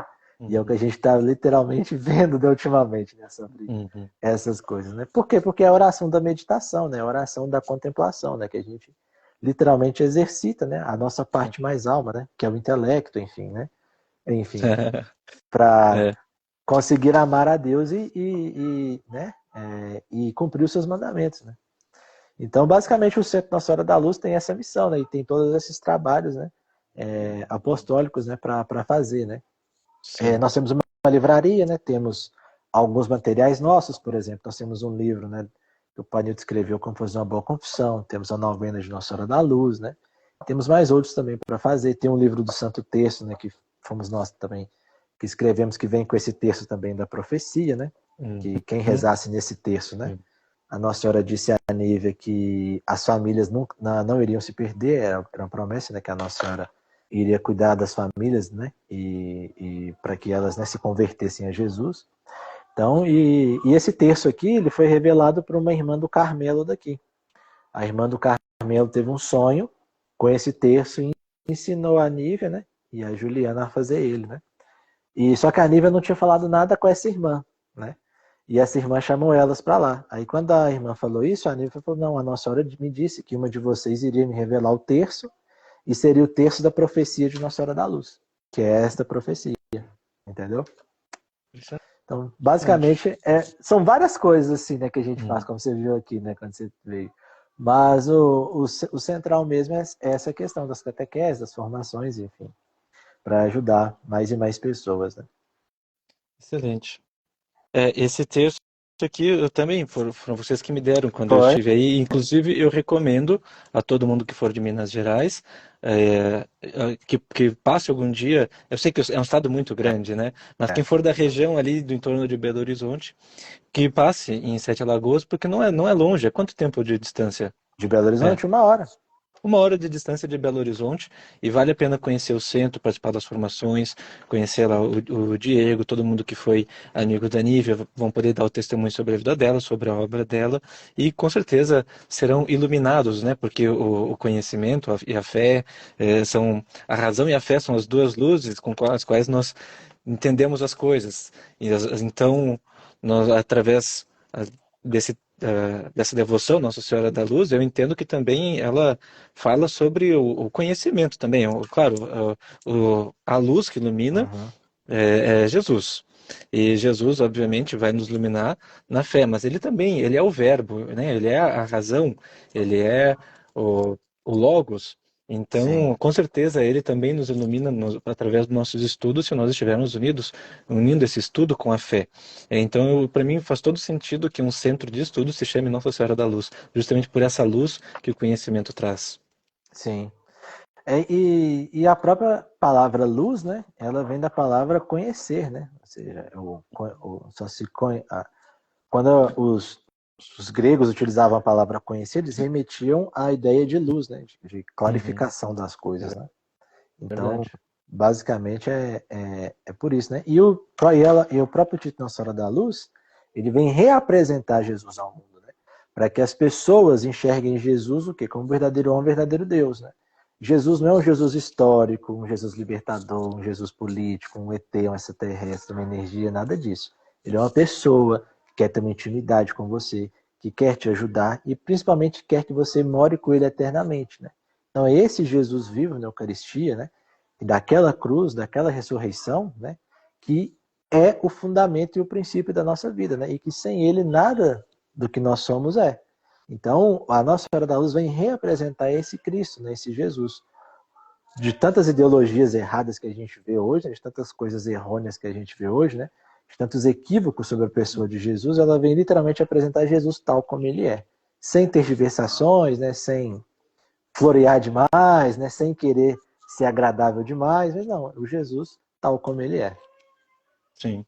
E é o que
Uhum,
a gente está literalmente vendo, né, ultimamente, né, sobre
uhum,
essas coisas, né? Por quê? Porque é a oração da meditação, né? A oração da contemplação, né? Que a gente literalmente exercita, né? A nossa
sim.
parte mais alma, né? Que é o intelecto, enfim, né? Enfim, para
É,
conseguir amar a Deus né? E cumprir os seus mandamentos, né? Então, basicamente, o Centro Nossa Senhora da Luz tem essa missão, né? E tem todos esses trabalhos, né? Apostólicos, né? Para fazer, né?
sim.
Nós temos uma livraria, né? Temos alguns materiais nossos, por exemplo, nós temos um livro, né? Que o Panilto escreveu Como Fazer uma Boa Confissão, temos a novena de Nossa Senhora da Luz, né? Temos mais outros também para fazer. Tem um livro do Santo Terço, né? Que fomos nós também que escrevemos, que vem com esse terço também da profecia, né?
Uhum,
Que quem rezasse nesse terço, né? A Nossa Senhora disse a Nívia que as famílias não iriam se perder, era uma promessa, né? Que a Nossa Senhora iria cuidar das famílias, né? E para que elas, né, se convertessem a Jesus. Então, e esse terço aqui, ele foi revelado por uma irmã do Carmelo daqui. A irmã do Carmelo teve um sonho com esse terço e ensinou a Nívia, né? E a Juliana a fazer ele, né? E só que a Nívia não tinha falado nada com essa irmã, né? E essa irmã chamou elas para lá. Aí quando a irmã falou isso, a Nívia falou: "Não, a Nossa Senhora me disse que uma de vocês iria me revelar o terço e seria o terço da profecia de Nossa Senhora da Luz, que é esta profecia, entendeu? Então,
Interessante.
basicamente, são várias coisas assim, né, que a gente faz,
Uhum.
como você viu aqui, né, quando você veio. Mas o central mesmo é essa questão das catequeses, das formações, enfim, para ajudar mais e mais pessoas, né?
Excelente. Esse texto aqui eu também foram vocês que me deram quando eu
Foi.
estive aí. Inclusive, eu recomendo a todo mundo que for de Minas Gerais que passe algum dia. Eu sei que é um estado muito grande, né? Mas quem
É.
for da região ali do entorno de Belo Horizonte, que passe em Sete Lagoas, porque não é longe. É quanto tempo de distância?
De Belo
É.
Horizonte, 1 hora.
1 hora de distância de Belo Horizonte e vale a pena conhecer o centro, participar das formações, conhecer lá o Diego, todo mundo que foi amigo da Nívia, vão poder dar o testemunho sobre a vida dela, sobre a obra dela e com certeza serão iluminados, né? Porque o conhecimento e a fé a razão e a fé são as duas luzes com as quais nós entendemos as coisas. Então, nós, através dessa devoção Nossa Senhora da Luz, eu entendo que também ela fala sobre o conhecimento também. Claro, a luz que ilumina
Uhum.
é Jesus. E Jesus, obviamente, vai nos iluminar na fé, mas ele também, ele é o verbo, né? Ele é a razão, ele é o logos.
Sim.
Então, com certeza, ele também nos ilumina através dos nossos estudos, se nós estivermos unidos, unindo esse estudo com a fé. Então, para mim, faz todo sentido que um centro de estudo se chame Nossa Senhora da Luz, justamente por essa luz que o conhecimento traz.
Sim. E a própria palavra luz, né? Ela vem da palavra conhecer, né? Ou seja, só se quando os gregos utilizavam a palavra conhecer, eles remetiam à ideia de luz, né? De
Uhum,
clarificação das coisas, né? Então,
verdade.
basicamente é por isso, né? E o próprio título Nossa Senhora da Luz, ele vem reapresentar Jesus ao mundo, né? Para que as pessoas enxerguem Jesus o quê? Como verdadeiro homem, verdadeiro Deus, né? Jesus não é um Jesus histórico, um Jesus libertador, um Jesus político, um ET, um extraterrestre, uma energia, nada disso. Ele é uma pessoa que quer ter uma intimidade com você, que quer te ajudar e principalmente quer que você more com ele eternamente, né? Então, esse Jesus vivo na Eucaristia, né, daquela cruz, daquela ressurreição, né, que é o fundamento e o princípio da nossa vida, né, e que sem ele nada do que nós somos é. Então, a Nossa Senhora da Luz vem reapresentar esse Cristo, né, esse Jesus. De tantas ideologias erradas que a gente vê hoje, de tantas coisas errôneas que a gente vê hoje, né, de tantos equívocos sobre a pessoa de Jesus, ela vem literalmente apresentar Jesus tal como ele é. Sem tergiversações, né, sem florear demais, né, sem querer ser agradável demais, mas não, o Jesus tal como ele é.
Sim.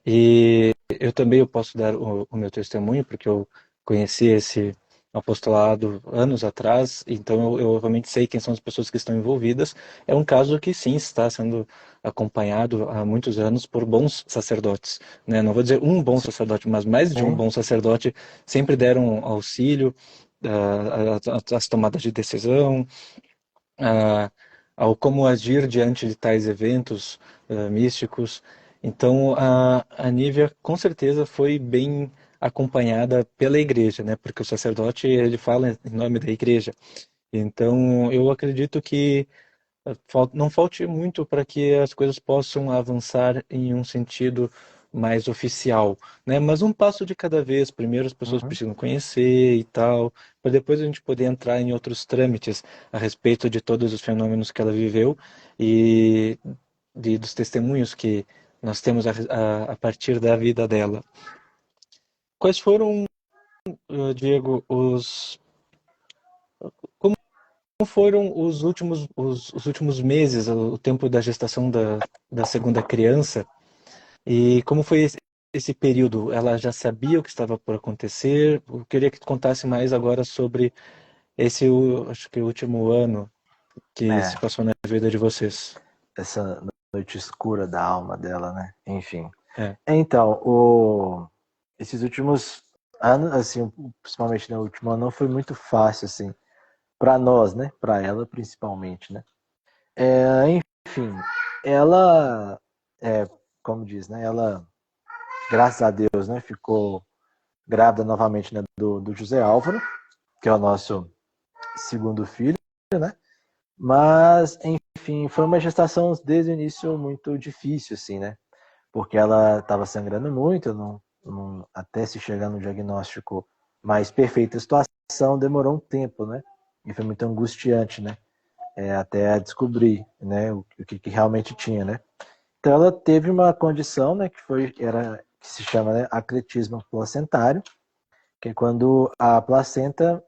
E eu posso dar o meu testemunho, porque eu conheci esse apostolado anos atrás, então eu realmente sei quem são as pessoas que estão envolvidas. É um caso que sim está sendo acompanhado há muitos anos por bons sacerdotes, né? Não vou dizer um bom sacerdote, mas mais de um
Sim.
bom sacerdote sempre deram auxílio às tomadas de decisão, a, ao como agir diante de tais eventos místicos. Então, a Nívia com certeza foi bem acompanhada pela igreja, né? Porque o sacerdote ele fala em nome da igreja. Então, eu acredito que não falte muito para que as coisas possam avançar em um sentido mais oficial, né? Mas um passo de cada vez. Primeiro as pessoas
Uhum.
precisam conhecer e tal, para depois a gente poder entrar em outros trâmites a respeito de todos os fenômenos que ela viveu e dos testemunhos que nós temos a partir da vida dela. Quais foram, Diego, como foram os últimos meses, o tempo da gestação da segunda criança? E como foi esse período? Ela já sabia o que estava por acontecer? Eu queria que tu contasse mais agora sobre acho que o último ano que se
É,
passou na vida de vocês.
essa noite escura da alma dela, né? Enfim.
É.
Então, esses últimos anos, assim, principalmente no último ano, não foi muito fácil, assim, para nós, né? Para ela, principalmente, né? Enfim, ela, como diz, né? Ela, graças a Deus, né? Ficou grávida novamente, né, do José Álvaro, que é o nosso segundo filho, né? Mas, enfim, foi uma gestação desde o início muito difícil, assim, né? Porque ela estava sangrando muito, até se chegar no diagnóstico mais perfeita situação, demorou um tempo, né? E foi muito angustiante, né? Até descobrir, né, o que realmente tinha, né? Então ela teve uma condição, né, que se chama, né, acletismo placentário, que é quando a placenta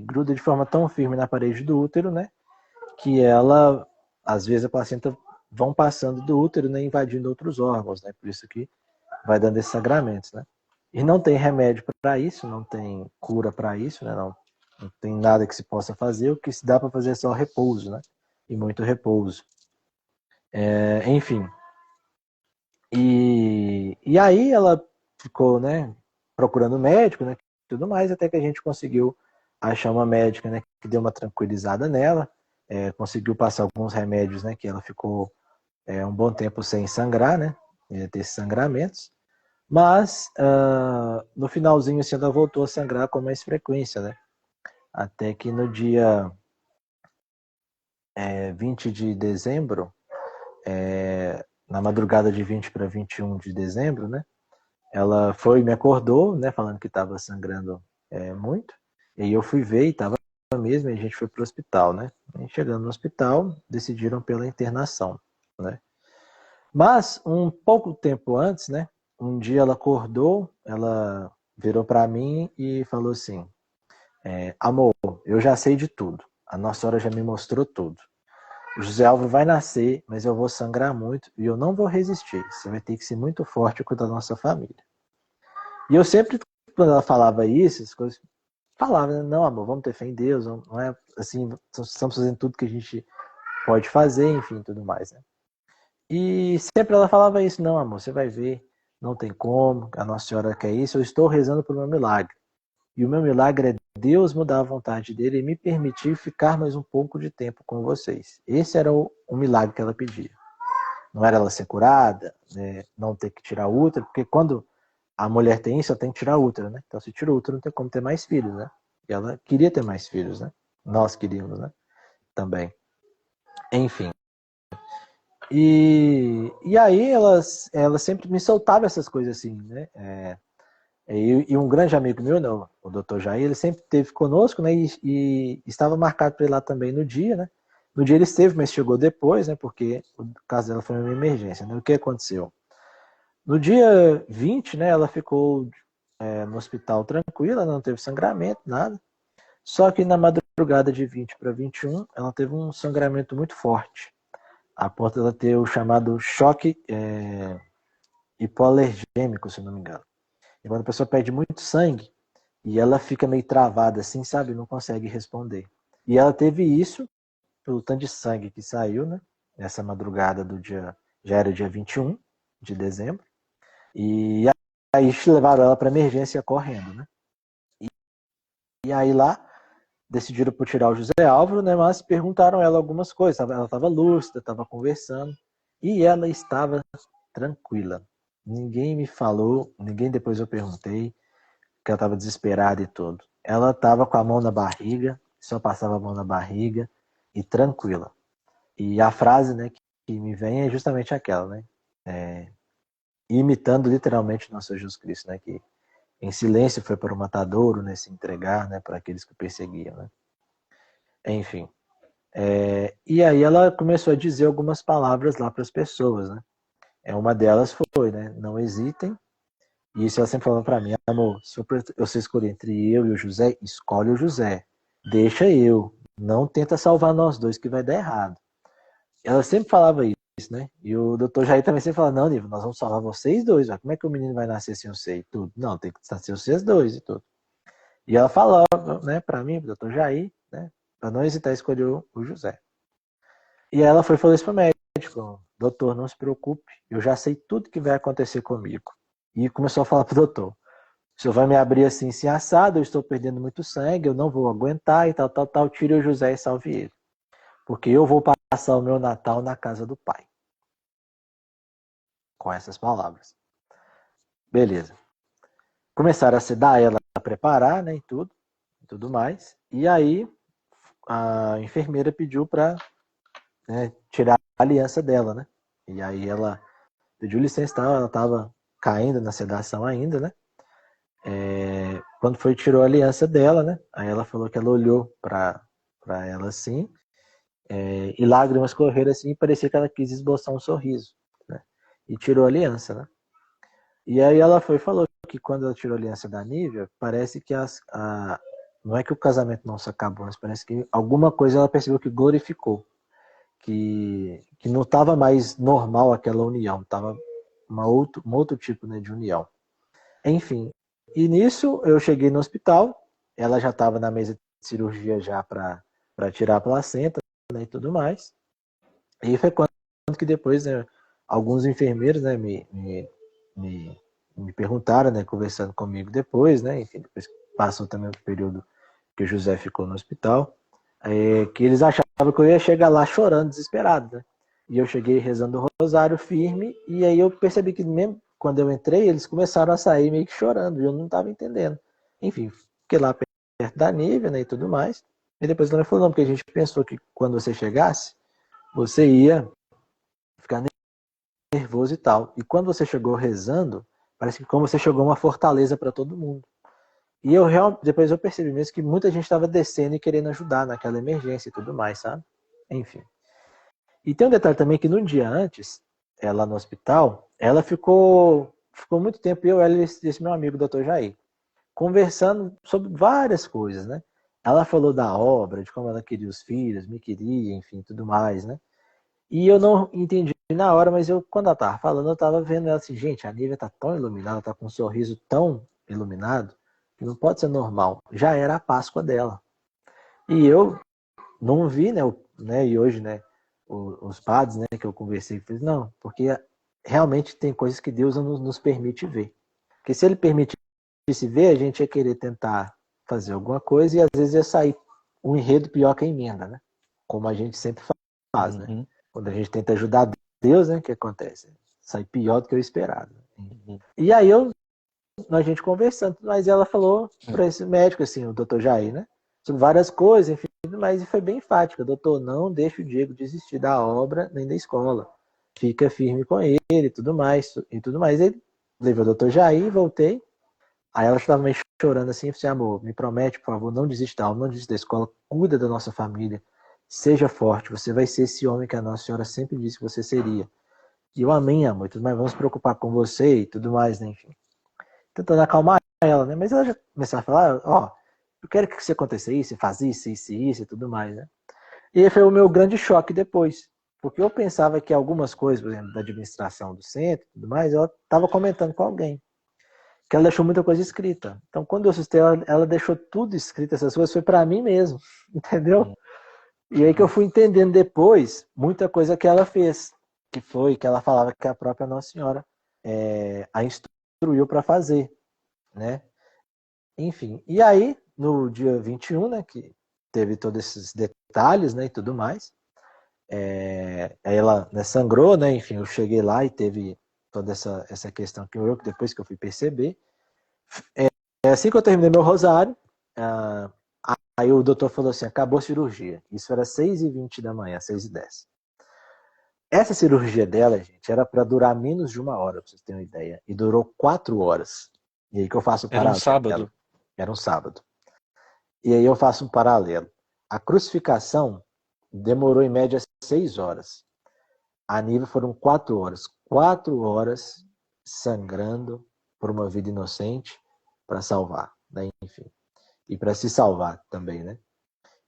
gruda de forma tão firme na parede do útero, né, que ela, às vezes a placenta vão passando do útero, né, invadindo outros órgãos, né, por isso que vai dando esses sangramentos, né. E não tem remédio para isso, não tem cura para isso, né, não tem nada que se possa fazer, o que se dá para fazer é só repouso, né, e muito repouso. Enfim, e aí ela ficou, né, procurando médico, né, tudo mais, até que a gente conseguiu achar uma médica, né, que deu uma tranquilizada nela, conseguiu passar alguns remédios, né, que ela ficou um bom tempo sem sangrar, né, ter esses sangramentos, mas no finalzinho assim, ela voltou a sangrar com mais frequência, né, até que no dia 20 de dezembro, na madrugada de 20 para 21 de dezembro, né, ela foi e me acordou, né, falando que estava sangrando muito. E aí eu fui ver e estava mesmo, e a gente foi para o hospital, né? E chegando no hospital, decidiram pela internação, né? Mas um pouco tempo antes, né, um dia ela acordou, virou para mim e falou assim: amor, eu já sei de tudo. a Nossa Senhora já me mostrou tudo. O José Álvaro vai nascer, mas eu vou sangrar muito e eu não vou resistir. Você vai ter que ser muito forte com a nossa família. E eu sempre, quando ela falava isso, as coisas, falava, né? Não, amor, vamos ter fé em Deus, não é assim, estamos fazendo tudo que a gente pode fazer, enfim, tudo mais, né? E sempre ela falava isso, não, amor, você vai ver, não tem como, a Nossa Senhora quer isso, eu estou rezando por meu milagre. E o meu milagre é Deus mudar a vontade dele e me permitir ficar mais um pouco de tempo com vocês. Esse era o milagre que ela pedia. Não era ela ser curada, né, não ter que tirar útero, porque quando a mulher tem isso, ela tem que tirar útero, né? Então se tira útero, não tem como ter mais filhos, né? E ela queria ter mais filhos, né? Nós queríamos, né? Também. Enfim. E aí ela sempre me soltava essas coisas assim, né? E um grande amigo meu, né, o Dr. Jair, ele sempre esteve conosco, né? E estava marcado para ir lá também no dia, né? No dia ele esteve, mas chegou depois, né? Porque o caso dela foi uma emergência, né? O que aconteceu? No dia 20, né? Ela ficou no hospital tranquila, não teve sangramento, nada. Só que na madrugada de 20 para 21, ela teve um sangramento muito forte. A ponto dela ter o chamado choque hipoalergêmico, se não me engano. E quando a pessoa perde muito sangue, e ela fica meio travada assim, sabe? Não consegue responder. E ela teve isso pelo tanto de sangue que saiu, né? Nessa madrugada do dia, já era dia 21 de dezembro. E aí levaram ela para emergência correndo, né? E aí lá decidiram por tirar o José Álvaro, né? Mas perguntaram ela algumas coisas. Ela estava lúcida, estava conversando e ela estava tranquila. Ninguém me falou, ninguém depois eu perguntei que ela estava desesperada e tudo. Ela estava com a mão na barriga, só passava a mão na barriga e tranquila. E a frase, né, que me vem é justamente aquela, né? Imitando literalmente nosso Jesus Cristo, né? Que em silêncio foi para o matadouro, né? Se entregar, né? Para aqueles que o perseguiam, né? Enfim. E aí ela começou a dizer algumas palavras lá para as pessoas, né? Uma delas foi, né? Não hesitem. E isso ela sempre falou para mim, amor, se você escolher entre eu e o José, escolhe o José. Deixa eu. Não tenta salvar nós dois que vai dar errado. Ela sempre falava isso, né? E o doutor Jair também sempre falava, não, Nível, nós vamos salvar vocês dois. Ó. Como é que o menino vai nascer sem você e tudo? Não, tem que nascer vocês dois e tudo. E ela falava, né, para mim, pro doutor Jair, né? Para não hesitar, escolheu o José. E ela foi e falou isso pro médico, doutor, não se preocupe, eu já sei tudo que vai acontecer comigo. E começou a falar pro doutor, o senhor vai me abrir assim, assim, assado, eu estou perdendo muito sangue, eu não vou aguentar e tal, tal, tal, tire o José e salve ele. Porque eu vou passar o meu Natal na casa do pai. Com essas palavras. Beleza. Começaram a sedar ela, a preparar, né, e tudo mais. E aí a enfermeira pediu para, né, tirar a aliança dela, né? E aí ela pediu licença, ela estava caindo na sedação ainda, né? Quando foi tirou a aliança dela, né? Aí ela falou que ela olhou para ela assim, e lágrimas correram assim, e parecia que ela quis esboçar um sorriso, né? E tirou a aliança, né? E aí ela foi e falou que quando ela tirou a aliança da Nívia, parece que não é que o casamento não se acabou, mas parece que alguma coisa ela percebeu que glorificou, que não estava mais normal aquela união, estava um outro tipo, né, de união. Enfim, e nisso eu cheguei no hospital, ela já estava na mesa de cirurgia já para tirar a placenta, né, e tudo mais. E foi quando que depois, né, alguns enfermeiros, né, me perguntaram, né, conversando comigo depois, né, enfim, depois passou também o período que o José ficou no hospital, que eles achavam que eu ia chegar lá chorando, desesperado, né? E eu cheguei rezando o rosário firme, e aí eu percebi que mesmo quando eu entrei, eles começaram a sair meio que chorando, e eu não estava entendendo. Enfim, fiquei lá perto da Nívia, né, e tudo mais. E depois ela me falou, não, porque a gente pensou que quando você chegasse, você ia ficar nervoso e tal. E quando você chegou rezando, parece que como você chegou uma fortaleza para todo mundo. E depois eu percebi mesmo que muita gente estava descendo e querendo ajudar naquela emergência e tudo mais, sabe? Enfim. E tem um detalhe também que no dia antes, ela no hospital, ela ficou muito tempo, ela e esse meu amigo, o Dr. Jair, conversando sobre várias coisas, né? ela falou da obra, de como ela queria os filhos, me queria, enfim, tudo mais, né? E eu não entendi na hora, mas eu, quando ela tava falando, eu tava vendo ela assim, gente, a Nívia tá tão iluminada, tá com um sorriso tão iluminado, que não pode ser normal. Já era a Páscoa dela. E eu não vi, né, e hoje, né, os padres, né, que eu conversei, fiz, não, porque realmente tem coisas que Deus não nos permite ver. Porque se ele permitisse ver, a gente ia querer tentar fazer alguma coisa e às vezes ia sair um enredo pior que a emenda, né? Como a gente sempre faz, né?
Uhum,
Quando a gente tenta ajudar Deus, né, o que acontece? Sai pior do que o esperado.
uhum,
E aí a gente conversando, mas ela falou para esse médico, assim, o doutor Jair, né? Sobre várias coisas, enfim, mas foi bem enfática. Doutor, não deixe o Diego desistir da obra nem da escola. Fica firme com ele e tudo mais. E tudo mais. Ele levou o doutor Jair, voltei. Aí ela estava meio chorando assim, assim, amor, me promete, por favor, não desista da aula, não desista da escola, cuida da nossa família, seja forte, você vai ser esse homem que a Nossa Senhora sempre disse que você seria. E eu amém, amor, tudo mais, vamos se preocupar com você e tudo mais, né, enfim. Tentando acalmar ela, né, mas ela já começava a falar, ó, eu quero que isso aconteça isso, faz isso e tudo mais, né. E esse foi o meu grande choque depois, porque eu pensava que algumas coisas, por exemplo, da administração do centro e tudo mais, ela estava comentando com alguém que ela deixou muita coisa escrita. Então, quando eu assustei, ela deixou tudo escrito, essas coisas, foi para mim mesmo, entendeu?
uhum,
E aí que eu fui entendendo depois muita coisa que ela fez, que foi que ela falava que a própria Nossa Senhora a instruiu para fazer, né? Enfim, e aí, no dia 21, né, que teve todos esses detalhes, né, e tudo mais, aí ela, né, sangrou, né, enfim, eu cheguei lá e teve toda essa questão que depois que eu fui perceber. É assim que eu terminei meu rosário, ah, aí o doutor falou assim, acabou a cirurgia. Isso era 6h20 da manhã, 6h10. Essa cirurgia dela, gente, era para durar menos de 1 hora, pra vocês terem uma ideia. E durou 4 horas. E aí que eu faço um
Era um
paralelo.
sábado.
Era um sábado. E aí eu faço um paralelo. A crucificação demorou em média 6 horas. A nível foram 4 horas. 4 horas sangrando por uma vida inocente para salvar, né? Enfim. E para se salvar também, né?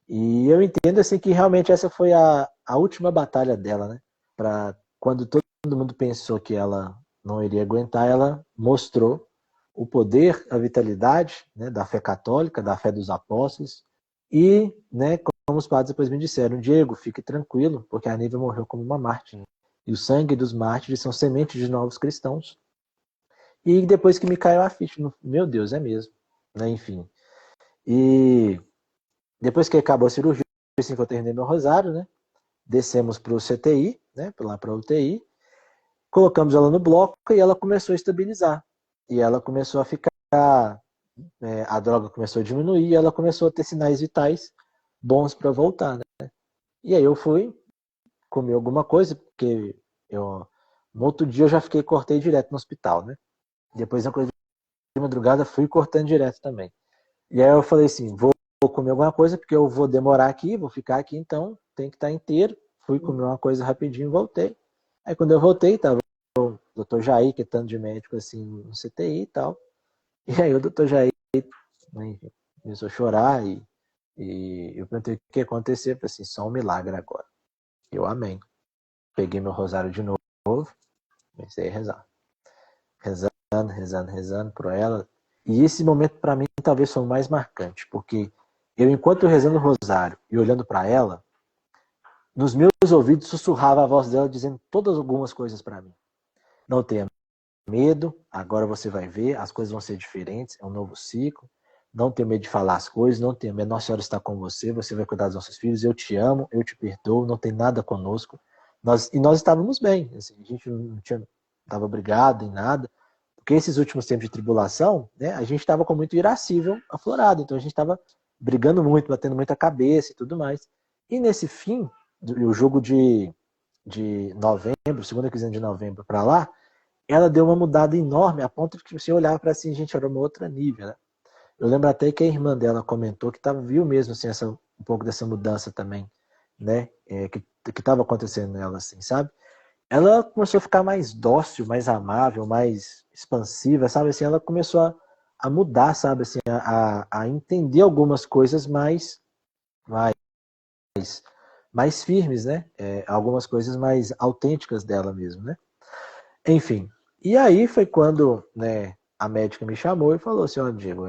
E eu entendo assim que realmente essa foi a última batalha dela, né? Para quando todo mundo pensou que ela não iria aguentar, ela mostrou o poder, a vitalidade, né, da fé católica, da fé dos apóstolos e, né, como os padres depois me disseram, Diego, fique tranquilo, porque a Nívia morreu como uma mártir. E o sangue dos mártires são sementes de novos cristãos. E depois que me caiu a ficha, meu Deus, é mesmo, né? Enfim. E depois que acabou a cirurgia, assim que eu terminei meu rosário, né? Descemos para o CTI, né? Lá para a UTI, colocamos ela no bloco e ela começou a estabilizar. E ela começou a ficar, a droga começou a diminuir e ela começou a ter sinais vitais bons para voltar, né? E aí eu fui comer alguma coisa, porque no outro dia eu já cortei direto no hospital, né? Depois na coisa de madrugada fui cortando direto também. E aí eu falei assim, vou comer alguma coisa, porque eu vou demorar aqui, vou ficar aqui, então tem que estar inteiro. Fui comer uma coisa rapidinho e voltei. Aí quando eu voltei, tava o doutor Jair, que é tanto de médico assim no CTI e tal. E aí o doutor Jair, né, começou a chorar e eu perguntei o que aconteceu. Eu falei assim, só um milagre agora. Eu amém. Peguei meu rosário de novo, comecei a rezar. Rezando por ela. E esse momento para mim talvez foi o mais marcante, porque eu, enquanto rezando o rosário e olhando para ela, nos meus ouvidos sussurrava a voz dela dizendo todas algumas coisas para mim. Não tenha medo, agora você vai ver, as coisas vão ser diferentes, é um novo ciclo. Não tenha medo de falar as coisas, não tenha medo, Nossa Senhora está com você, você vai cuidar dos nossos filhos, eu te amo, eu te perdoo, não tem nada conosco. Nós estávamos bem, assim, a gente não estava brigado em nada, porque esses últimos tempos de tribulação, né, a gente estava com muito irascível aflorado, então a gente estava brigando muito, batendo muita cabeça e tudo mais. E nesse fim, o jogo de novembro, segunda quinzena de novembro para lá, ela deu uma mudada enorme, a ponto de que você olhava para assim, gente, era uma outra nível, né? Eu lembro até que a irmã dela comentou que viu mesmo assim, um pouco dessa mudança também, né? Que estava acontecendo nela, assim, sabe? Ela começou a ficar mais dócil, mais amável, mais expansiva, sabe? Assim, ela começou a mudar, sabe, assim, a entender algumas coisas mais, mais firmes, né? Algumas coisas mais autênticas dela mesmo, né? Enfim, e aí foi quando, né, a médica me chamou e falou assim, ó, Diego,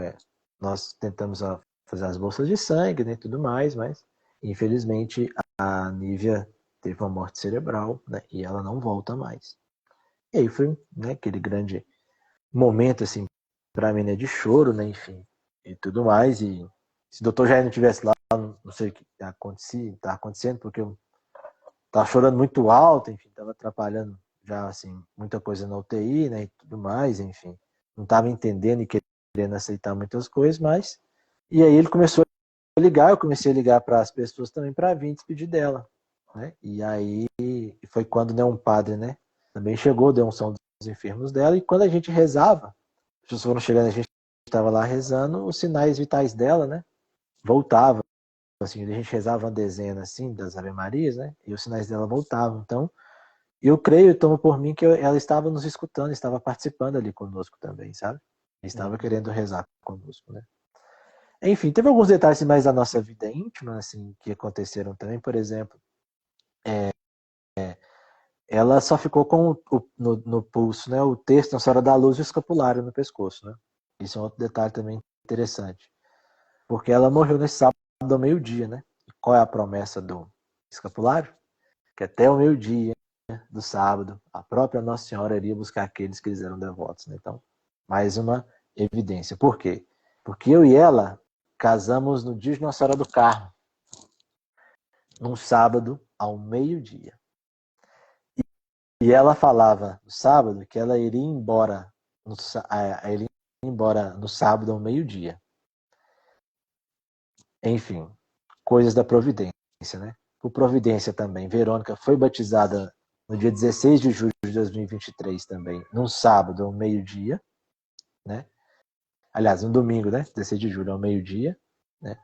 nós tentamos fazer as bolsas de sangue, né, tudo mais, mas infelizmente a Nívia teve uma morte cerebral, né, e ela não volta mais. E aí foi, né, aquele grande momento, assim, pra mim, né, de choro, né, enfim, e tudo mais, e se o doutor Jair não tivesse lá, não sei o que tá acontecendo, porque eu tava chorando muito alto, enfim, tava atrapalhando já, assim, muita coisa na UTI, né, e tudo mais, enfim, não tava entendendo e querendo aceitar muitas coisas, mas, e aí ele começou a ligar, eu comecei a ligar para as pessoas também para vir despedir dela, né, e aí foi quando, né, um padre, né, também chegou, deu unção dos enfermos dela, e quando a gente rezava, as pessoas foram chegando, a gente estava lá rezando, os sinais vitais dela, né, voltavam, assim, a gente rezava uma dezena, assim, das Ave Marias, né, e os sinais dela voltavam, então, eu creio, tomo por mim, que ela estava nos escutando, estava participando ali conosco também, sabe, estava querendo rezar conosco, né. Enfim, teve alguns detalhes mais da nossa vida íntima, assim, que aconteceram também, por exemplo, ela só ficou com no pulso, né, o texto Nossa Senhora da Luz e o escapulário no pescoço, né. Isso é um outro detalhe também interessante. Porque ela morreu nesse sábado ao meio-dia, né? E qual é a promessa do escapulário? Que até o meio-dia do sábado, a própria Nossa Senhora iria buscar aqueles que eles eram devotos, né? Então, mais uma evidência. Por quê? Porque eu e ela casamos no dia de Nossa Senhora do Carmo, num sábado ao meio-dia. E ela falava no sábado que ela iria embora no sábado ao meio-dia. Enfim, coisas da providência, né? Por providência também, Verônica foi batizada no dia 16 de julho de 2023 também, num sábado ao meio-dia, né? Aliás, no domingo, né? 16 de julho ao meio-dia, né?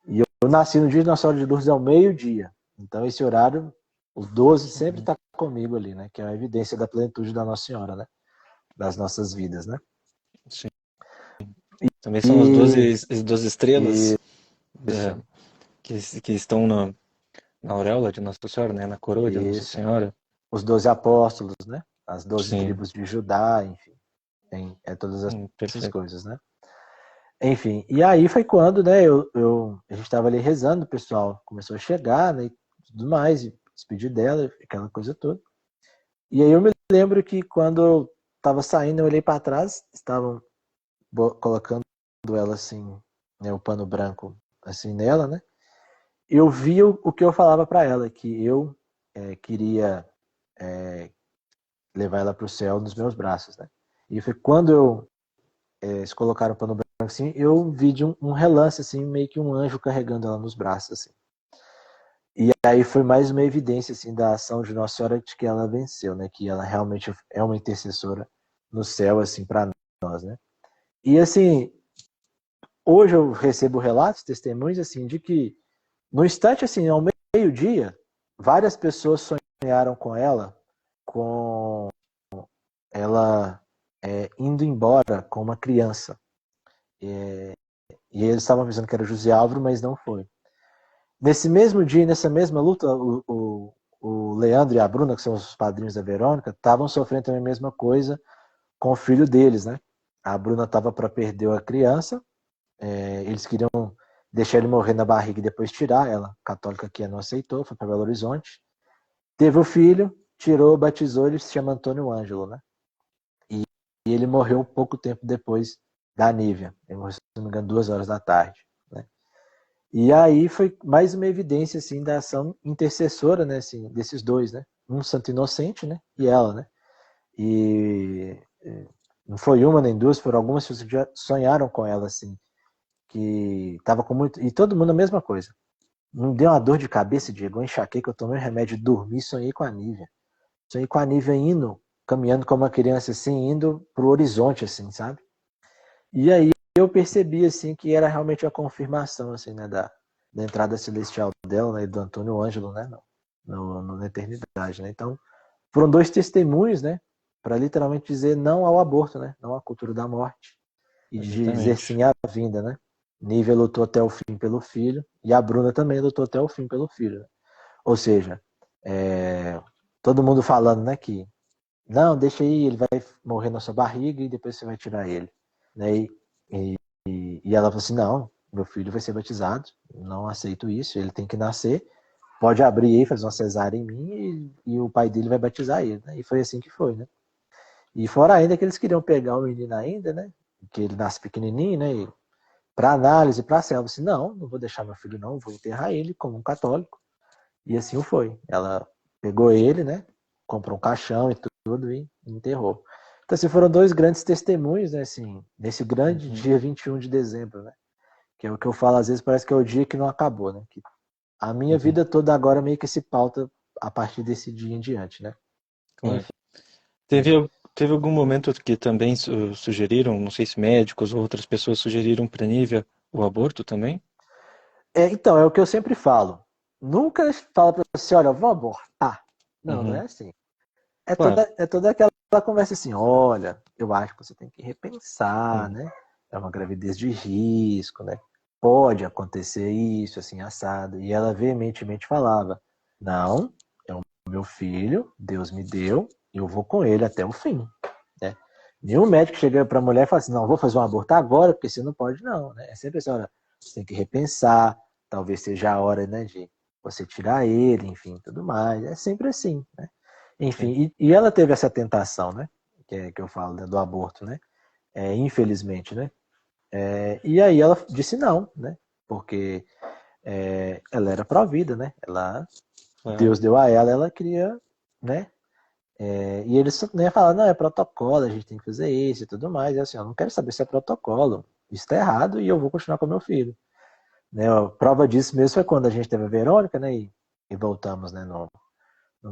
E eu nasci no dia de Nossa Senhora de Lourdes ao meio-dia. Então esse horário, o 12 sempre está comigo ali, né? Que é a evidência da plenitude da Nossa Senhora, né? Das nossas vidas, né?
Sim. Também são
E,
as 12 estrelas que estão na auréola de Nossa Senhora, né? Na coroa de Nossa
isso,
Senhora.
os 12 apóstolos, né? As 12
Sim,
tribos de Judá, enfim. Tem todas essas
perfeito.
coisas, né? Enfim, e aí foi quando, né, a gente estava ali rezando, o pessoal começou a chegar, né, e tudo mais, e despedir dela, aquela coisa toda. E aí eu me lembro que quando eu estava saindo, eu olhei para trás, estavam colocando ela assim, né, o pano branco assim nela, né? Eu vi o que eu falava para ela, que eu queria levar ela para o céu nos meus braços, né? E foi quando se colocaram o pano branco assim, eu vi de um relance, assim, meio que um anjo carregando ela nos braços, assim. E aí foi mais uma evidência, assim, da ação de Nossa Senhora de que ela venceu, né? Que ela realmente é uma intercessora no céu, assim, para nós, né? E, assim, hoje eu recebo relatos, testemunhos, assim, de que no instante, assim, ao meio-dia, várias pessoas sonharam com ela, com ela indo embora com uma criança. E eles estavam avisando que era José Álvaro, mas não foi. Nesse mesmo dia, nessa mesma luta, o Leandro e a Bruna, que são os padrinhos da Verônica, estavam sofrendo também a mesma coisa com o filho deles, né? A Bruna estava para perder a criança, eles queriam deixar ele morrer na barriga e depois tirar, ela, católica que não aceitou, foi para Belo Horizonte. Teve o filho, tirou, batizou, ele se chama Antônio Ângelo, né? E ele morreu pouco tempo depois da Nívia. Ele morreu, se não me engano, 2 horas da tarde, né? E aí foi mais uma evidência, assim, da ação intercessora, né, assim, desses dois, né? Um santo inocente, né? E ela, né? E não foi uma nem duas, foram algumas pessoas que já sonharam com ela, assim, que tava com muito... E todo mundo a mesma coisa. Não deu uma dor de cabeça, Diego, eu enxaquei que eu tomei um remédio, dormi e sonhei com a Nívia. Sonhei com a Nívia indo, caminhando como uma criança, assim, indo pro horizonte, assim, sabe? E aí eu percebi, assim, que era realmente a confirmação, assim, né, da entrada celestial dela, né, e do Antônio Ângelo, né, na eternidade, né. Então, foram dois testemunhos, né, para literalmente dizer não ao aborto, né, não à cultura da morte. e dizer
exatamente.
sim à vinda, né? Nívia lutou até o fim pelo filho e a Bruna também lutou até o fim pelo filho, né? Ou seja, é, todo mundo falando, né, que não, deixa aí, ele vai morrer na sua barriga e depois você vai tirar ele, né? E ela falou assim, não, meu filho vai ser batizado, não aceito isso, ele tem que nascer, pode abrir aí, fazer uma cesárea em mim e o pai dele vai batizar ele, né? E foi assim que foi, né? E fora ainda que eles queriam pegar o menino ainda, né? Que ele nasce pequenininho, né? Para análise, para selva, assim, não, não vou deixar meu filho não, vou enterrar ele como um católico. E assim o foi. Ela pegou ele, né? Comprou um caixão e tudo e enterrou. Então, assim, foram dois grandes testemunhos, né? Assim, nesse grande
Uhum,
dia 21 de dezembro, né? Que é o que eu falo, às vezes parece que é o dia que não acabou, né? Que a minha
uhum,
vida toda agora meio que se pauta a partir desse dia em diante, né?
claro.
Enfim.
Teve algum momento que também sugeriram, não sei se médicos ou outras pessoas sugeriram para Nívia o aborto também?
Então, é o que eu sempre falo. Nunca fala para você, olha, eu vou abortar. Não, não é
Uhum,
assim. É
claro.
toda aquela conversa assim, olha, eu acho que você tem que repensar,
Uhum,
né? É uma gravidez de risco, né? Pode acontecer isso, assim, assado. E ela veementemente falava, não, é o meu filho, Deus me deu, e eu vou com ele até o fim, né? Nenhum médico chega para a mulher e fala assim, não, vou fazer um aborto agora, porque você não pode, não, né? É sempre assim, olha, você tem que repensar, talvez seja a hora, né, de você tirar ele, enfim, tudo mais. É sempre assim, né?
sim.
Enfim, e ela teve essa tentação, né? Que eu falo, né, do aborto, né? Infelizmente, né? E aí ela disse não, né? Porque ela era pró-vida, né?
Claro.
Deus deu a ela, ela queria, né? E eles né, falaram, não, é protocolo, a gente tem que fazer isso e tudo mais. E assim, eu não quero saber se é protocolo. Isso está errado e eu vou continuar com meu filho. Né? A prova disso mesmo foi quando a gente teve a Verônica, né? E voltamos, né, no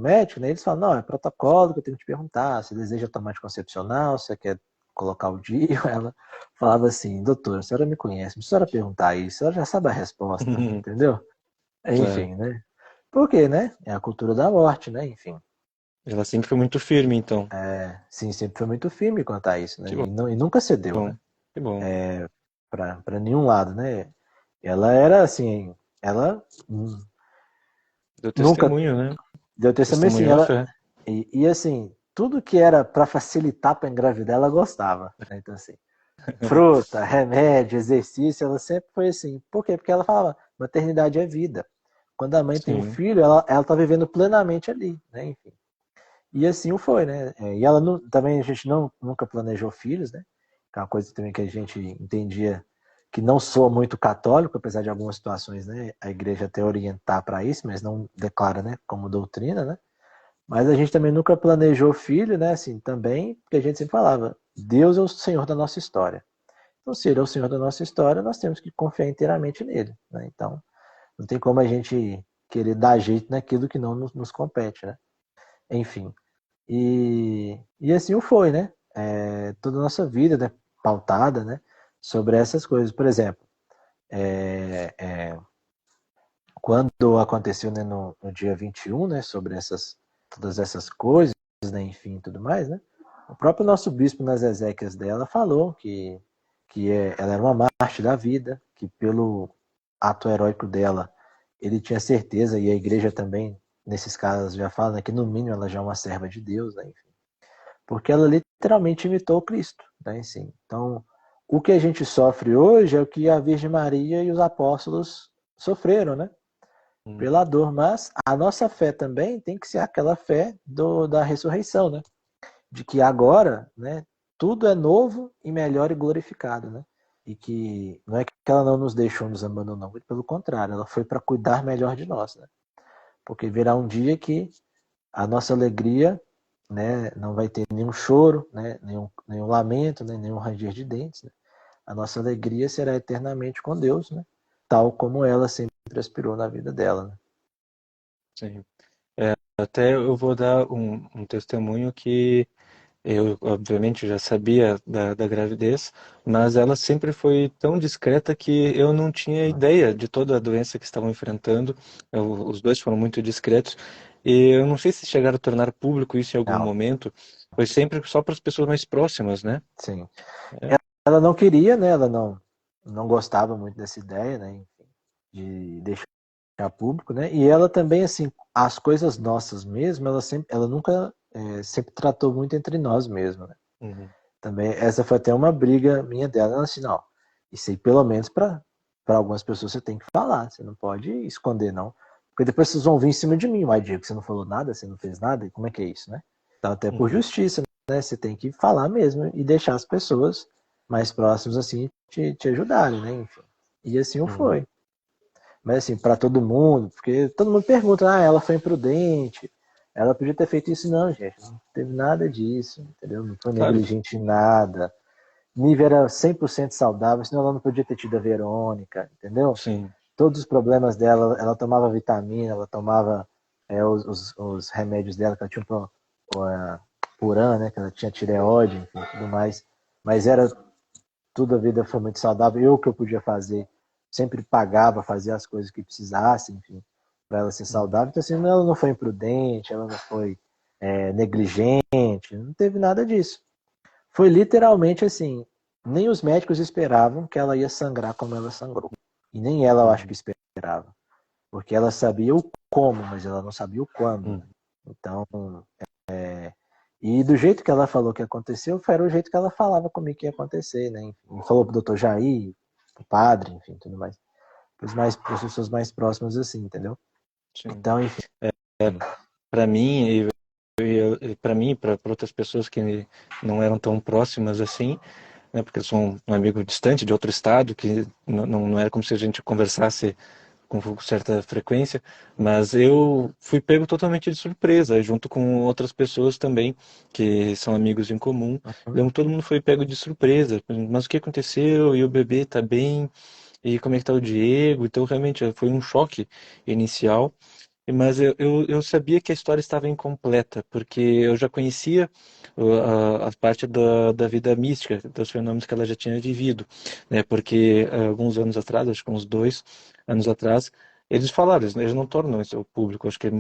médico, né? Eles falam, não, é protocolo que eu tenho que te perguntar, você deseja tomar anticoncepcional, você quer colocar o dia? Ela falava assim, doutora, a senhora me conhece, se a senhora perguntar isso, a senhora já sabe a resposta, entendeu?
Claro.
Enfim, né? Por quê, né? É a cultura da morte, né? Enfim.
Ela sempre foi muito firme, então.
Sim, sempre foi muito firme quanto a isso, né?
Que
E nunca cedeu,
bom,
né?
que bom.
Para nenhum lado, né? Ela era assim, ela
Deu
nunca
testemunho, né?
deu testemunho assim,
Testemunhou a
ela
fé.
e assim, tudo que era para facilitar para engravidar, ela gostava, né? Então assim, fruta, remédio, exercício, ela sempre foi assim. Por quê? Porque ela falava, maternidade é vida. Quando a mãe tem um
Sim.
filho, ela tá vivendo plenamente ali, né? Enfim. E assim o foi, né? E ela não, também a gente nunca planejou filhos, né? Que é uma coisa também que a gente entendia que não sou muito católico, apesar de algumas situações, né? A igreja até orientar para isso, mas não declara, né? Como doutrina, né? Mas a gente também nunca planejou filho, né? Assim, também, porque a gente sempre falava, Deus é o Senhor da nossa história. Então, se Ele é o Senhor da nossa história, nós temos que confiar inteiramente nele, né? Então, não tem como a gente querer dar jeito naquilo que não nos compete, né? Enfim. E assim o foi, né? Toda a nossa vida, né? Pautada, né? Sobre essas coisas. Por exemplo, é, é, quando aconteceu, né, no dia 21, né? Sobre todas essas coisas, né? Enfim, tudo mais, né? O próprio nosso bispo nas exéquias dela falou que ela era uma mártir da vida, que pelo ato heróico dela, ele tinha certeza, e a igreja também, nesses casos, já fala, né, que no mínimo ela já é uma serva de Deus, né? Porque ela literalmente imitou Cristo, né? Assim, então, o que a gente sofre hoje é o que a Virgem Maria e os apóstolos sofreram, né? Pela
Uhum.
dor, mas a nossa fé também tem que ser aquela fé da ressurreição, né? De que agora, né, tudo é novo e melhor e glorificado, né? E que não é que ela não nos deixou, nos abandonou, muito pelo contrário, ela foi para cuidar melhor de nós, né? Porque virá um dia que a nossa alegria, né, não vai ter nenhum choro, né, nenhum lamento, né, nenhum ranger de dentes. Né? A nossa alegria será eternamente com Deus, né, tal como ela sempre aspirou na vida dela. Né?
Sim. Até eu vou dar um testemunho que eu, obviamente, já sabia da gravidez, mas ela sempre foi tão discreta que eu não tinha ideia de toda a doença que estavam enfrentando. Os dois foram muito discretos. E eu não sei se chegaram a tornar público isso em algum
Não,
momento. Foi sempre só para as pessoas mais próximas, né?
sim.
É.
ela não queria, né? Ela não gostava muito dessa ideia, né? Enfim, de deixar público, né? E ela também, assim, as coisas nossas mesmo, ela nunca sempre tratou muito entre nós mesmo, né?
Uhum.
Também essa foi até uma briga minha dela, ela assim, não, isso aí pelo menos para algumas pessoas você tem que falar, você não pode esconder não, porque depois vocês vão vir em cima de mim, mas Diego, você não falou nada, você não fez nada, e como é que é isso, né? Então até por
Uhum.
justiça, né? Você tem que falar mesmo e deixar as pessoas mais próximas assim te ajudarem, né? Enfim. E assim
Uhum.
foi. Mas assim, para todo mundo, porque todo mundo pergunta, ela foi imprudente, ela podia ter feito isso, não, gente, não teve nada disso, entendeu? Não foi
Claro.
negligente em nada. Nívia era 100% saudável, senão ela não podia ter tido a Verônica, entendeu?
Sim.
Todos os problemas dela, ela tomava vitamina, ela tomava os remédios dela, que ela tinha Puran, né, que ela tinha tireoide, enfim, tudo mais. Mas era tudo, a vida foi muito saudável. Eu, o que eu podia fazer, sempre pagava, fazia as coisas que precisasse, enfim, para ela ser
Uhum.
saudável. Então, assim, ela não foi imprudente, ela não foi negligente, não teve nada disso. Foi literalmente assim, nem os médicos esperavam que ela ia sangrar como ela sangrou. E nem ela, eu acho que
Uhum.
esperava. Porque ela sabia o como, mas ela não sabia o quando. Né?
Uhum.
Então, e do jeito que ela falou que aconteceu, foi o jeito que ela falava comigo que ia acontecer, né? Enfim, falou pro doutor Jair, pro padre, enfim, tudo mais. Para as pessoas mais próximas assim, entendeu?
Sim.
Então, enfim.
Para mim para mim, para outras pessoas que não eram tão próximas assim, né, porque eu sou um amigo distante de outro estado, que não era como se a gente conversasse com certa frequência, mas eu fui pego totalmente de surpresa, junto com outras pessoas também, que são amigos em comum.
Uhum.
Então, todo mundo foi pego de surpresa. Mas o que aconteceu? E o bebê tá bem? E como é que tá o Diego? Então, realmente, foi um choque inicial. Mas eu sabia que a história estava incompleta, porque eu já conhecia a parte da vida mística, dos fenômenos que ela já tinha vivido, né? Porque alguns anos atrás, acho que uns 2 anos atrás, eles falaram, eles não tornam isso público. Acho que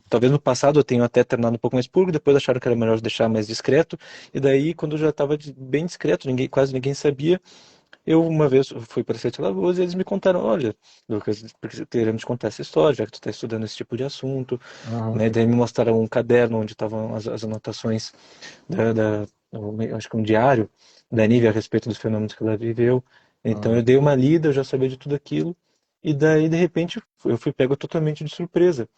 talvez no passado eu tenha até tornado um pouco mais público, depois acharam que era melhor deixar mais discreto, e daí quando já estava bem discreto, quase ninguém sabia, eu uma vez fui para Sete Lagoas e eles me contaram, olha, Lucas, queremos contar essa história, já que tu está estudando esse tipo de assunto,
Uhum.
né? Daí me mostraram um caderno onde estavam as anotações acho que um diário da Nívia a respeito dos fenômenos que ela viveu. Então eu
Uhum.
dei uma lida, eu já sabia de tudo aquilo, e daí de repente eu fui pego totalmente de surpresa.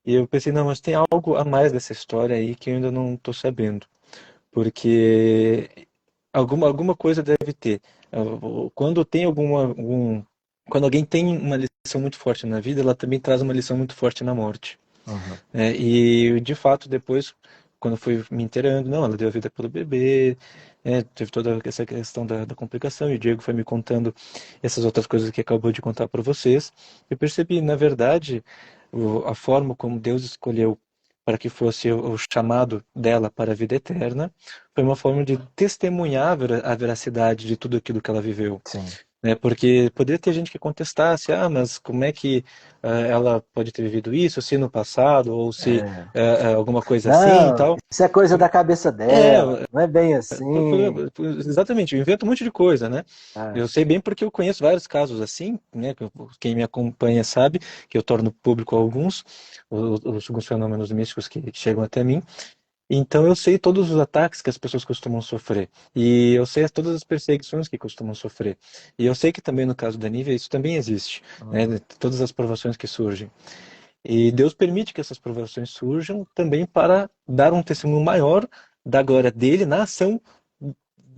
E eu pensei, não, mas tem algo a mais dessa história aí que eu ainda não estou sabendo, porque alguma coisa deve ter. Quando tem quando alguém tem uma lição muito forte na vida, ela também traz uma lição muito forte na morte.
Uhum.
E de fato, depois, quando eu fui me inteirando, não, ela deu a vida pelo bebê, teve toda essa questão da complicação, e o Diego foi me contando essas outras coisas que acabou de contar para vocês. Eu percebi, na verdade, a forma como Deus escolheu para que fosse o chamado dela para a vida eterna, foi uma forma de testemunhar a veracidade de tudo aquilo que ela viveu,
Sim.
né? Porque poderia ter gente que contestasse, mas como é que ela pode ter vivido isso, se no passado, ou se
É.
alguma coisa assim e
Não,
tal.
isso é coisa da cabeça
É,
dela, não é bem assim.
exatamente, eu invento um monte de coisa, né?
É.
Eu sei bem porque eu conheço vários casos assim, né? Quem me acompanha sabe que eu torno público alguns, alguns fenômenos místicos que chegam até mim. Então eu sei todos os ataques que as pessoas costumam sofrer. E eu sei todas as perseguições que costumam sofrer. E eu sei que também no caso da Nívia isso também existe, né?
Uhum.
Todas as provações que surgem. E Deus permite que essas provações surjam também para dar um testemunho maior da glória dele na ação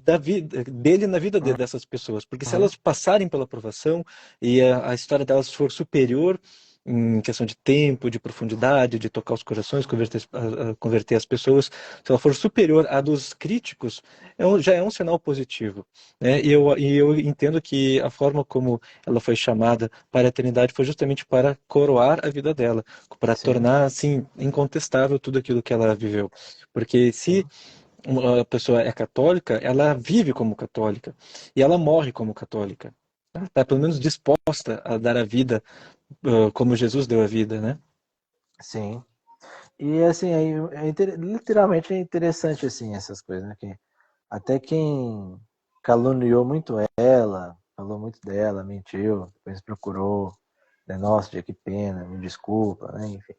da vida dele na vida dessas pessoas, porque se
Uhum.
elas passarem pela provação e a história delas for superior em questão de tempo, de profundidade, de tocar os corações, converter as pessoas, se ela for superior à dos críticos, já é um sinal positivo, né? E eu entendo que a forma como ela foi chamada para a eternidade foi justamente para coroar a vida dela, para
Sim,
tornar assim incontestável tudo aquilo que ela viveu, porque se
sim,
uma pessoa é católica, ela vive como católica e ela morre como católica. Ela está pelo menos disposta a dar a vida como Jesus deu a vida, né?
sim. E assim, literalmente é interessante assim essas coisas, né? Que até quem. caluniou muito ela, falou muito dela, mentiu, depois procurou, né? Nossa, que pena, me desculpa, né? Enfim.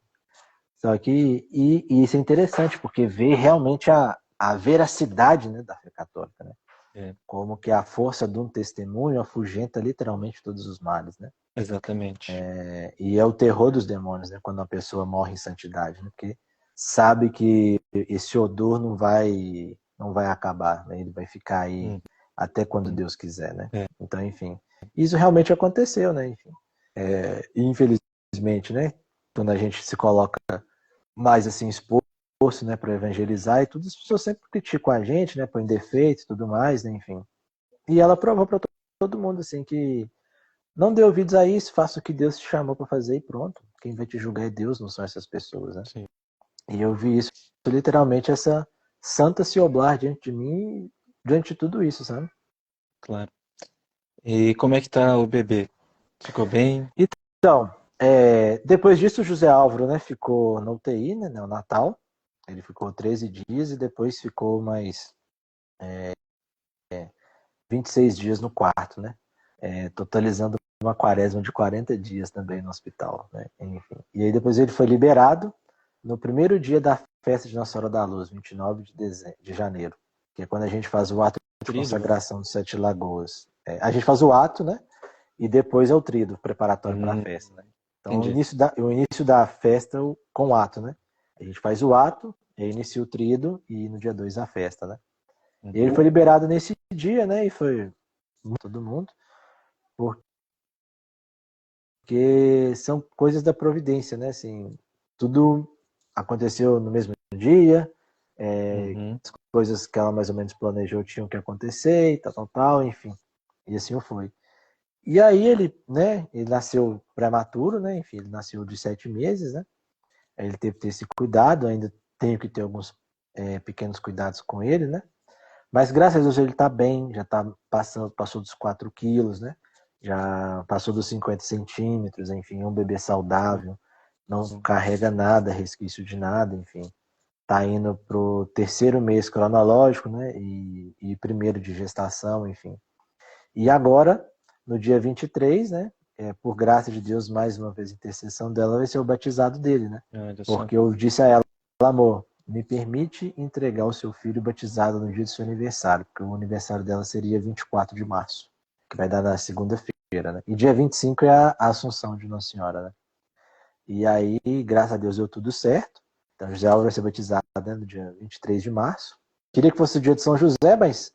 Só que, e isso é interessante, porque vê realmente a veracidade, né, da fé católica, né?
É,
Como que a força de um testemunho afugenta literalmente todos os males, né?
exatamente.
E é o terror dos demônios, né? Quando uma pessoa morre em santidade, né? Porque sabe que esse odor não vai acabar, né? Ele vai ficar aí
Uhum.
até quando Deus quiser, né?
É,
Então, enfim, isso realmente aconteceu, né? Enfim, e infelizmente, né? Quando a gente se coloca mais assim exposto, né, para evangelizar e tudo, as pessoas sempre criticam a gente, né? Põem defeitos e tudo mais, né? Enfim. E ela provou para todo mundo assim que não dê ouvidos a isso, faça o que Deus te chamou para fazer e pronto. Quem vai te julgar é Deus, não são essas pessoas, né?
sim,
E eu vi isso, literalmente, essa santa se oblar diante de mim, diante de tudo isso, sabe?
claro. E como é que tá o bebê? Ficou bem?
Então, depois disso, o José Álvaro, né, ficou na UTI, né, no Natal. Ele ficou 13 dias e depois ficou mais 26 dias no quarto, né? Totalizando uma quaresma de 40 dias também no hospital, né? Enfim. E aí depois ele foi liberado no primeiro dia da festa de Nossa Senhora da Luz, 29 de janeiro, que é quando a gente faz o ato de
Trido, né?
consagração dos Sete Lagoas. A gente faz o ato, né? E depois é o trido, preparatório para a
Hum,
festa, né? Então,
entendi.
o início da festa com o ato, né? A gente faz o ato, aí inicia o trido e no dia 2 a festa, né? E ele foi
Uhum.
liberado nesse dia, né? E foi todo mundo, porque são coisas da providência, né? Assim, tudo aconteceu no mesmo dia,
Uhum.
as coisas que ela mais ou menos planejou tinham que acontecer e tal, enfim. E assim foi. E aí ele, né, ele nasceu prematuro, né, enfim, ele nasceu de 7 meses, né, aí ele teve que ter esse cuidado, ainda tenho que ter alguns pequenos cuidados com ele, né, mas graças a Deus ele está bem, já passou dos 4 quilos, né, já passou dos 50 centímetros, enfim, é um bebê saudável, não carrega nada, resquício de nada, enfim, está indo pro terceiro mês cronológico, né, e primeiro de gestação, enfim. E agora, no dia 23, né, por graça de Deus, mais uma vez, intercessão dela, vai ser o batizado dele, né?
Olha só.
Porque eu disse a ela, amor, me permite entregar o seu filho batizado no dia do seu aniversário, porque o aniversário dela seria 24 de março, que vai dar na segunda-feira, né? E dia 25 é a Assunção de Nossa Senhora, né? E aí, graças a Deus, deu tudo certo. Então, José Álvaro vai ser batizado, né, no dia 23 de março. Queria que fosse o dia de São José, mas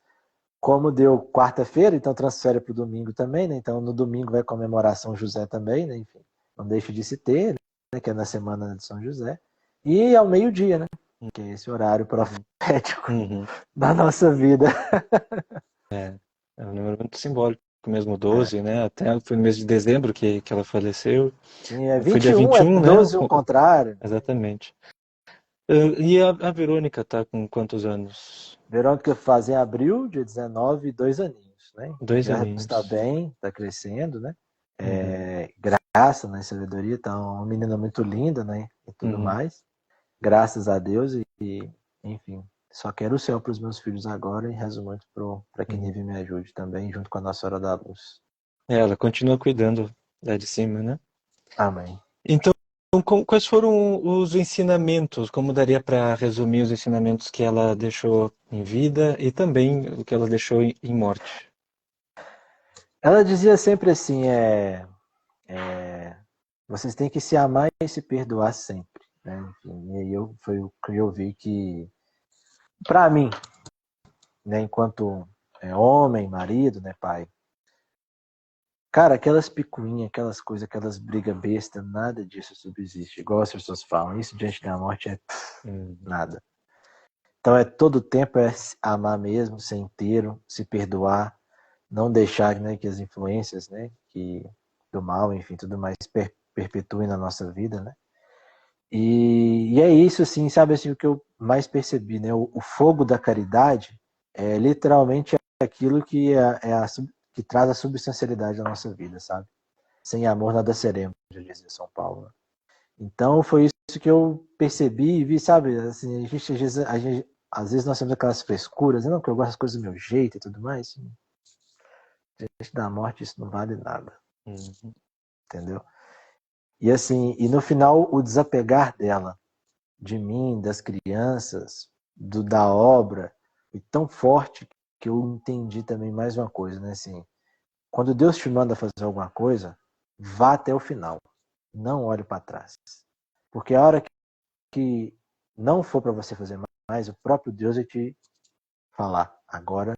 como deu quarta-feira, então transfere para o domingo também, né? Então no domingo vai comemorar São José também, né? Enfim, não deixa de se ter, né? Que é na semana de São José. E ao meio-dia, né? Que é esse horário profético
Uhum.
da nossa vida.
É um número muito simbólico, mesmo
É.
12, né? Até foi no mês de dezembro que ela faleceu.
Sim, é
Foi dia
21,
vinte e
é
um, né?
12 o contrário.
Exatamente. E a Verônica tá com quantos anos?
Verônica faz em abril, dia 19, 2 aninhos, né?
2 aninhos.
Está bem, está crescendo, né?
Uhum.
Graça, né? Sabedoria, então, uma menina muito linda, né? E tudo
Uhum.
mais. Graças a Deus e enfim, só quero o céu para os meus filhos agora e rezo muito para que
Uhum.
Nive me ajude também, junto com a Nossa Senhora da Luz.
Ela continua cuidando lá de cima, né?
Amém.
Então, quais foram os ensinamentos? Como daria para resumir os ensinamentos que ela deixou em vida e também o que ela deixou em morte?
Ela dizia sempre assim, vocês têm que se amar e se perdoar sempre, né? Enfim, e aí foi o que eu vi que, para mim, né, enquanto homem, marido, né, pai, cara, aquelas picuinhas, aquelas coisas, aquelas brigas bestas, nada disso subsiste. Igual as pessoas falam, isso diante da morte é
Uhum.
nada. Então todo tempo é amar mesmo, ser inteiro, se perdoar, não deixar, né, que as influências, né, do mal, enfim, tudo mais perpetuem na nossa vida, né? E é isso, assim, sabe, assim, o que eu mais percebi, né? O fogo da caridade é literalmente aquilo que que traz a substancialidade da nossa vida, sabe? Sem amor nada seremos, já dizia São Paulo, né? Então foi isso que eu percebi e vi, sabe? Assim, às vezes nós temos aquelas frescuras, não, que eu gosto das coisas do meu jeito e tudo mais. Diante da morte, isso não vale nada.
Uhum.
Entendeu? E assim, e no final, o desapegar dela, de mim, das crianças, da obra, foi tão forte que eu entendi também mais uma coisa, né? Assim, quando Deus te manda fazer alguma coisa, vá até o final. Não olhe para trás. Porque a hora que não for para você fazer mais, o próprio Deus vai te falar: agora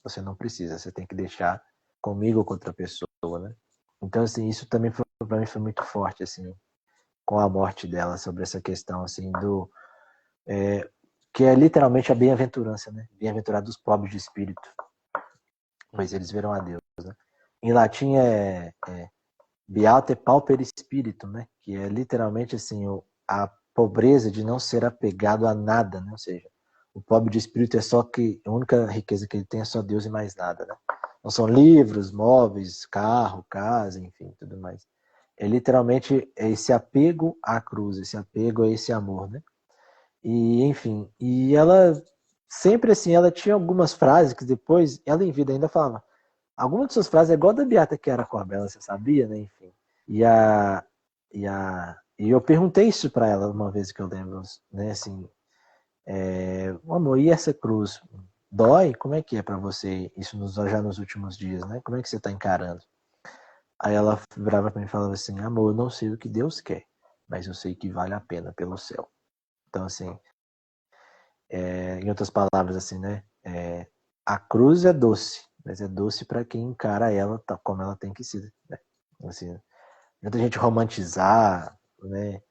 você não precisa, você tem que deixar comigo ou com outra pessoa, né? Então, assim, isso também para mim foi muito forte, assim, com a morte dela, sobre essa questão, assim, que é literalmente a bem-aventurança, né? Bem-aventurados os pobres de espírito, pois eles verão a Deus, né? Em latim é Beate pauper spiritum, né? Que é literalmente assim a pobreza de não ser apegado a nada, né? Ou seja, o pobre de espírito é só que a única riqueza que ele tem é só Deus e mais nada, né? Não são livros, móveis, carro, casa, enfim, tudo mais. É literalmente esse apego à cruz, esse apego a esse amor, né? E enfim, e ela sempre assim, ela tinha algumas frases que depois ela em vida ainda falava. Algumas de suas frases é igual a da Beata que era Corbela, você sabia, né? Enfim. E eu perguntei isso para ela uma vez que eu lembro, né? Assim, amor, e essa cruz dói? Como é que é para você isso já nos últimos dias, né? Como é que você está encarando? Aí ela virava para mim e falava assim, amor, eu não sei o que Deus quer, mas eu sei que vale a pena pelo céu. Então, assim, em outras palavras, assim, né? A cruz é doce, mas é doce para quem encara ela como ela tem que ser, né? Assim, muita gente romantizar, né?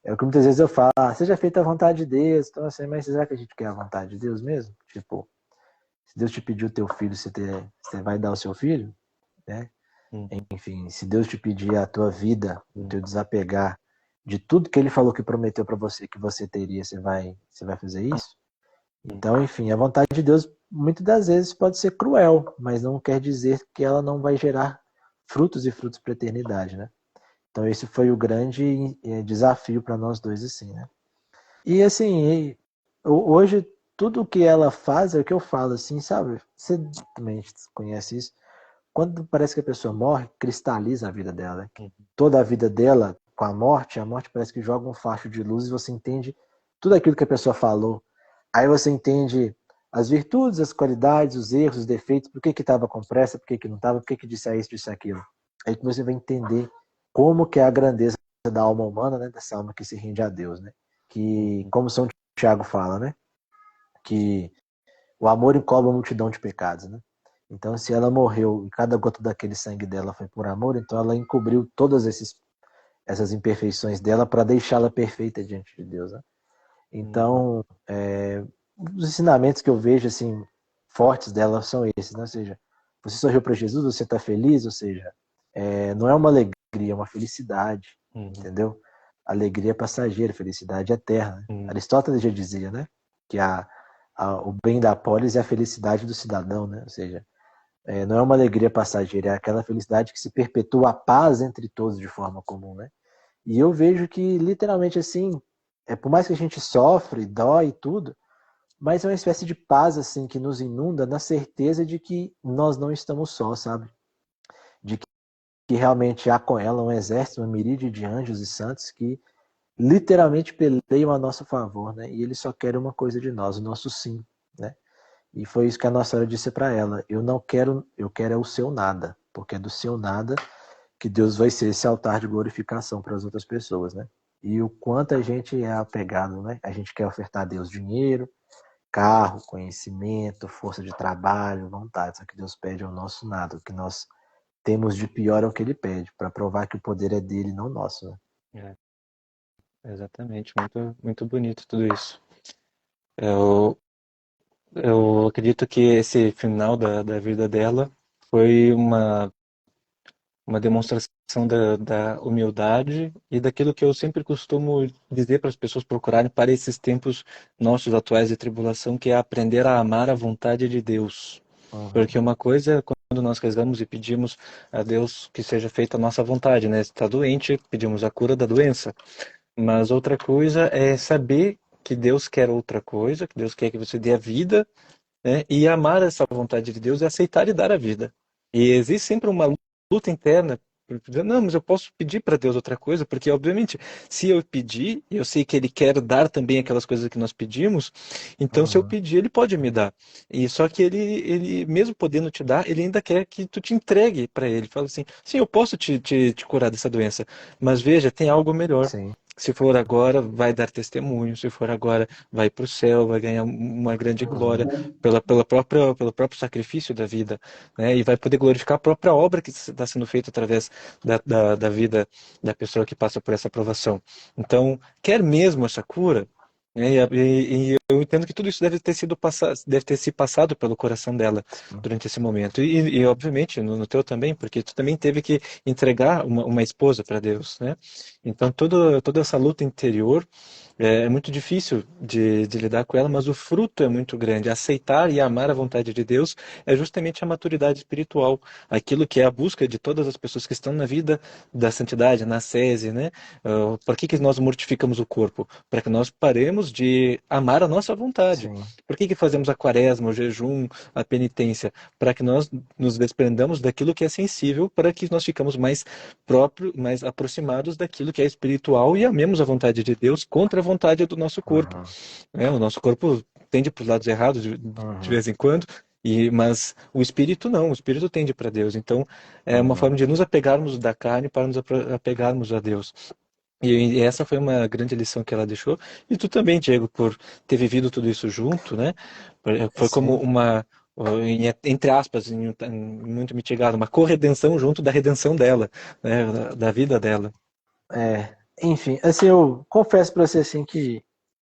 É o que muitas vezes eu falo, seja feita a vontade de Deus, então assim, mas será que a gente quer a vontade de Deus mesmo? Tipo, se Deus te pediu o teu filho, você vai dar o seu filho, né?
Uhum.
Enfim, se Deus te pedir a tua vida, o teu desapegar de tudo que ele falou que prometeu para você que você teria, você vai fazer isso?
Uhum.
Então, enfim, a vontade de Deus muitas das vezes pode ser cruel, mas não quer dizer que ela não vai gerar frutos e frutos para a eternidade, né? Então esse foi o grande desafio para nós dois, assim, né? E assim, hoje tudo que ela faz é o que eu falo, assim, sabe? Você também conhece isso. Quando parece que a pessoa morre, cristaliza a vida dela.
Uhum.
Toda a vida dela, com a morte parece que joga um facho de luz e você entende tudo aquilo que a pessoa falou. Aí você entende as virtudes, as qualidades, os erros, os defeitos, por que estava com pressa, por que não estava, por que disse isso, disse aquilo. Aí que você vai entender como que é a grandeza da alma humana, né? Dessa alma que se rende a Deus, né? Que,
Uhum.
como São Tiago fala, né? Que o amor encobre a multidão de pecados, né? Então, se ela morreu e cada gota daquele sangue dela foi por amor, então ela encobriu todas essas imperfeições dela para deixá-la perfeita diante de Deus, né?
Uhum.
Então, os ensinamentos que eu vejo assim fortes dela são esses, né? Ou seja, você sorriu para Jesus, você está feliz, ou seja, não é uma alegria, é uma felicidade,
Uhum.
entendeu? Alegria passageira, felicidade eterna.
Uhum.
Aristóteles já dizia, né? Que o bem da polis é a felicidade do cidadão, né? Ou seja, não é uma alegria passageira, é aquela felicidade que se perpetua a paz entre todos de forma comum, né? E eu vejo que, literalmente, assim, por mais que a gente sofre, dói e tudo, mas é uma espécie de paz, assim, que nos inunda na certeza de que nós não estamos só, sabe? De que realmente há com ela um exército, uma miríade de anjos e santos que literalmente peleiam a nosso favor, né? E eles só querem uma coisa de nós, o nosso sim, né? E foi isso que a Nossa Senhora disse para ela: eu não quero, eu quero é o seu nada, porque é do seu nada que Deus vai ser esse altar de glorificação para as outras pessoas, né? E o quanto a gente é apegado, né? A gente quer ofertar a Deus dinheiro, carro, conhecimento, força de trabalho, vontade, só que Deus pede ao nosso nada. O que nós temos de pior é o que ele pede, para provar que o poder é dele, não nosso, né?
É, exatamente, muito, muito bonito tudo isso. Eu, eu acredito que esse final da vida dela foi uma demonstração da humildade e daquilo que eu sempre costumo dizer para as pessoas procurarem para esses tempos nossos atuais de tribulação, que é aprender a amar a vontade de Deus.
Uhum.
Porque uma coisa é quando nós rezamos e pedimos a Deus que seja feita a nossa vontade, né? Se está doente, pedimos a cura da doença. Mas outra coisa é saber que Deus quer outra coisa, que Deus quer que você dê a vida, né? E amar essa vontade de Deus e aceitar e dar a vida. E existe sempre uma luta interna. Não, mas eu posso pedir para Deus outra coisa, porque obviamente, se eu pedir, eu sei que Ele quer dar também aquelas coisas que nós pedimos, então se eu
Uhum.
pedir, Ele pode me dar. E só que ele mesmo podendo te dar, Ele ainda quer que tu te entregue para Ele. Fala assim, sim, eu posso te curar dessa doença, mas veja, tem algo melhor.
Sim.
Se for agora, vai dar testemunho. Se for agora, vai para o céu, vai ganhar uma grande glória
Uhum.
pelo próprio sacrifício da vida, né? E vai poder glorificar a própria obra que está sendo feita através da vida da pessoa que passa por essa provação. Então, quer mesmo essa cura? Né? E eu entendo que tudo isso deve ter se passado pelo coração dela
Sim.
durante esse momento. E obviamente, no teu também, porque tu também teve que entregar uma esposa para Deus, né? Então, toda essa luta interior é muito difícil de lidar com ela, mas o fruto é muito grande. Aceitar e amar a vontade de Deus é justamente a maturidade espiritual, aquilo que é a busca de todas as pessoas que estão na vida da santidade, na ascese, né? Por que nós mortificamos o corpo? Para que nós paremos de amar a nossa vontade.
Sim.
Por que fazemos a quaresma, o jejum, a penitência? Para que nós nos desprendamos daquilo que é sensível, para que nós ficamos mais próprios, mais aproximados daquilo que é espiritual e amemos a vontade de Deus contra a vontade do nosso corpo,
Uhum.
né? O nosso corpo tende para os lados errados de
Uhum.
vez em quando, mas o espírito não, o espírito tende para Deus. Então, é uma
Uhum.
forma de nos apegarmos da carne para nos apegarmos a Deus. E essa foi uma grande lição que ela deixou. E tu também, Diego, por ter vivido tudo isso junto, né? Foi como
Sim.
uma, entre aspas, muito mitigado, uma corredenção junto da redenção dela, né? Da vida dela.
Enfim, assim, eu confesso pra você assim que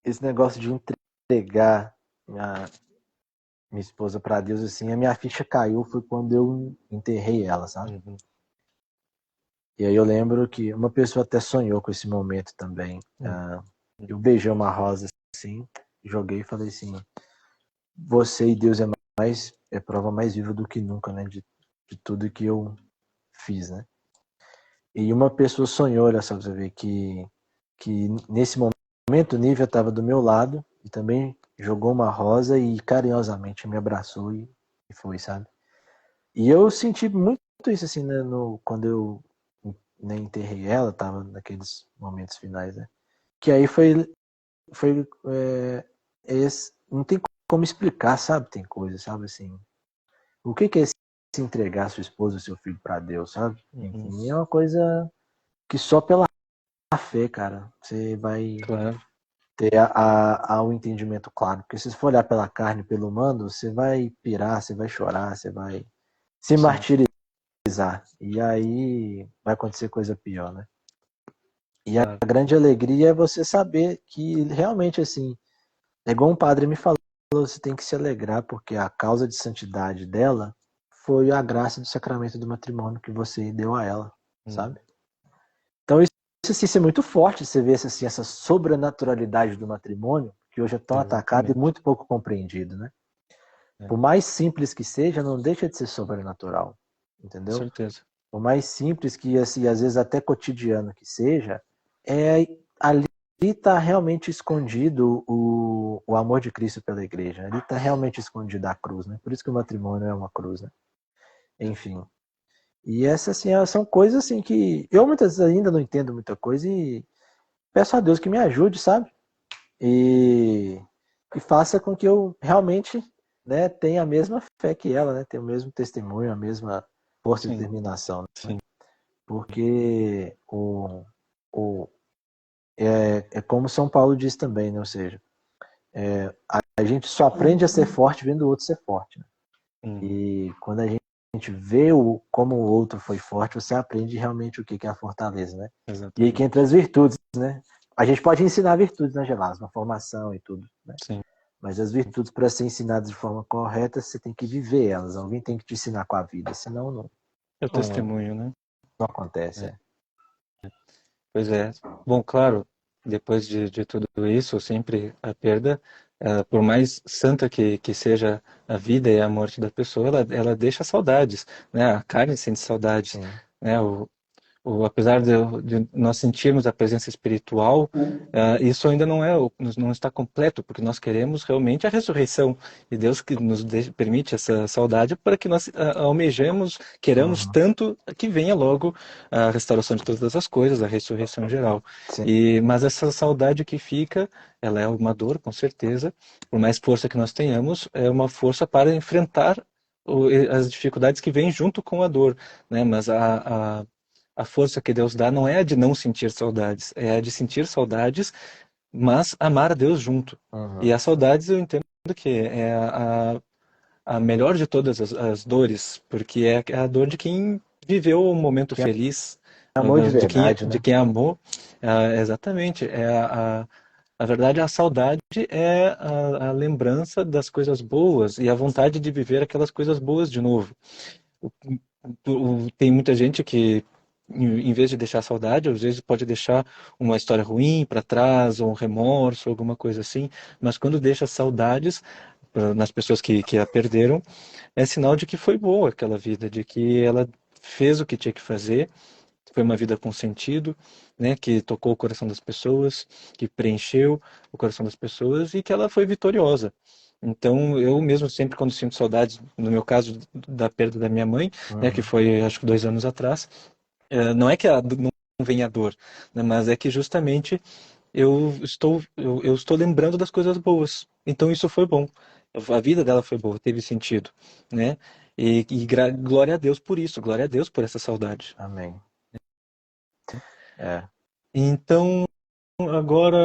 esse negócio de entregar minha esposa pra Deus, assim, a minha ficha caiu foi quando eu enterrei ela, sabe?
Uhum.
E aí eu lembro que uma pessoa até sonhou com esse momento também.
Uhum.
Eu beijei uma rosa assim, joguei e falei assim: você e Deus é prova mais viva do que nunca, né? De tudo que eu fiz, né? E uma pessoa sonhou, olha só pra você ver, que nesse momento Nívia estava do meu lado e também jogou uma rosa e carinhosamente me abraçou e foi, sabe? E eu senti muito isso assim, né, quando eu, né, enterrei ela, tava naqueles momentos finais, né? Que aí foi não tem como explicar, sabe? Tem coisa, sabe assim. O que é se entregar sua esposa, seu filho para Deus, sabe?
Uhum.
Enfim, é uma coisa que só pela fé, cara, você vai
Claro,
ter o entendimento claro. Porque se você for olhar pela carne, pelo humano, você vai pirar, você vai chorar, você vai se
sim,
martirizar. E aí vai acontecer coisa pior, né? E a
claro.
grande alegria é você saber que realmente, assim, é igual um padre me falou, você tem que se alegrar, porque a causa de santidade dela foi a graça do sacramento do matrimônio que você deu a ela,
Uhum.
sabe? Então isso é muito forte, você vê assim, essa sobrenaturalidade do matrimônio, que hoje é tão atacado e
Exatamente.
muito pouco compreendido, né?
É,
Por mais simples que seja, não deixa de ser sobrenatural,
com
entendeu?
certeza.
Por mais simples que, assim, às vezes até cotidiano que seja, ali está realmente escondido o amor de Cristo pela igreja. Ali está realmente escondido a cruz, né? Por isso que o matrimônio é uma cruz, né?
É.
Enfim. E essas assim, são coisas assim que eu muitas vezes ainda não entendo muita coisa e peço a Deus que me ajude, sabe? E, e faça com que eu realmente, né, tenha a mesma fé que ela, né? Tenha o mesmo testemunho, a mesma força e
Sim,
determinação, né?
sim.
Porque é como São Paulo diz também, né? Ou seja, a gente só aprende a ser forte vendo o outro ser forte, né?
Uhum.
E quando a gente vê como o outro foi forte, você aprende realmente o que é a fortaleza, né? E aí que entra
Exatamente.
as virtudes, né? A gente pode ensinar virtudes, né, Gelas? Na formação e tudo, né?
Sim.
Mas as virtudes, para ser ensinadas de forma correta, você tem que viver elas. Alguém tem que te ensinar com a vida, senão
É o
não,
testemunho, né?
não acontece.
É. Pois é. Bom, claro, depois de tudo isso, sempre a perda, por mais santa que seja a vida e a morte da pessoa, ela deixa saudades, né? A carne sente saudades,
Sim.
né? apesar de nós sentirmos a presença espiritual, isso ainda não não está completo, porque nós queremos realmente a ressurreição. E Deus que nos permite essa saudade para que nós almejemos, queremos
Uhum.
tanto que venha logo a restauração de todas as coisas, a ressurreição geral.
Sim.
Mas essa saudade que fica, ela é uma dor, com certeza. Por mais força que nós tenhamos, é uma força para enfrentar as dificuldades que vêm junto com a dor, né? Mas a força que Deus dá não é a de não sentir saudades, é a de sentir saudades, mas amar a Deus junto. E
Uhum.
as saudades eu entendo que é a melhor de todas as dores, porque é a dor de quem viveu um momento
Quem
feliz,
amou de
de
verdade, né?
quem amou. Exatamente. A verdade, a saudade é a lembrança das coisas boas e a vontade de viver aquelas coisas boas de novo. O- Tem muita gente que, em vez de deixar saudade, às vezes pode deixar uma história ruim para trás, ou um remorso, alguma coisa assim, mas quando deixa saudades nas pessoas que a perderam, é sinal de que foi boa aquela vida, de que ela fez o que tinha que fazer, foi uma vida com sentido, né, que tocou o coração das pessoas, que preencheu o coração das pessoas e que ela foi vitoriosa. Então, eu mesmo sempre quando sinto saudades, no meu caso da perda da minha mãe, né, que
Uhum.
foi acho que 2 anos atrás, não é que não venha a dor, né, mas é que justamente eu estou lembrando das coisas boas. Então isso foi bom. A vida dela foi boa, teve sentido, né? Glória a Deus por isso, glória a Deus por essa saudade.
Amém. É.
Então, agora,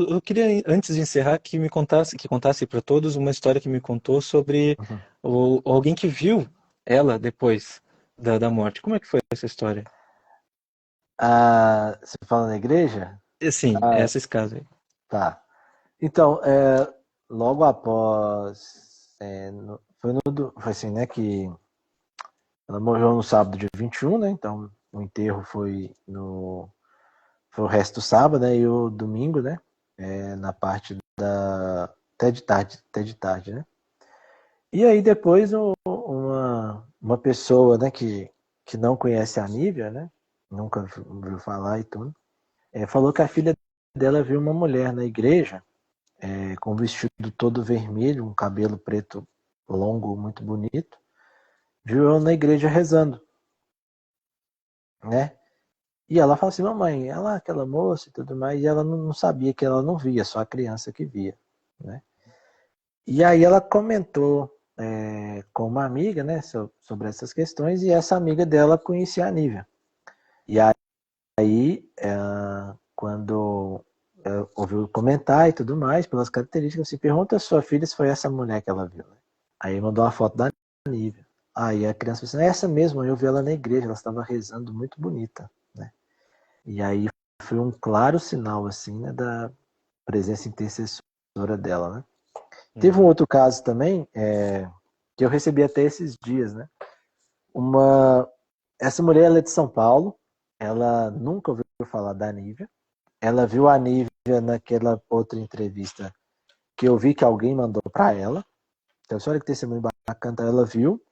eu queria, antes de encerrar, que contasse para todos uma história que me contou sobre
Uhum.
alguém que viu ela depois da morte. Como é que foi essa história?
Ah, você fala na igreja?
Sim,
Ah,
esse caso aí.
tá. Então, logo após. Foi assim, né? Que ela morreu no sábado, dia 21, né? Então, o enterro foi no. Foi o resto do sábado, né? E o domingo, né? Na parte da. Até de tarde, né? E aí depois uma pessoa, né, que não conhece a Nívia, né? Nunca ouviu falar e tudo. Falou que a filha dela viu uma mulher na igreja, com um vestido todo vermelho, um cabelo preto longo, muito bonito. Viu ela na igreja rezando, né? E ela fala assim, mamãe, ela aquela moça e tudo mais, e ela não sabia que ela não via, só a criança que via, né? E aí ela comentou com uma amiga, né, sobre essas questões, e essa amiga dela conhecia a Nívia. E aí, quando ouviu comentar e tudo mais, pelas características, se pergunta a sua filha se foi essa mulher que ela viu. Né? Aí mandou uma foto da Nívia. Aí a criança falou assim, é essa mesmo, eu vi ela na igreja, ela estava rezando muito bonita. Né? E aí foi um claro sinal, assim, né, da presença intercessora dela, né? Teve um
Uhum.
outro caso também, que eu recebi até esses dias, né? Uma... Essa mulher ela é de São Paulo, ela nunca ouviu falar da Nívia, ela viu a Nívia naquela outra entrevista que eu vi que alguém mandou para ela. Então, olha que testemunho bacana, ela viu,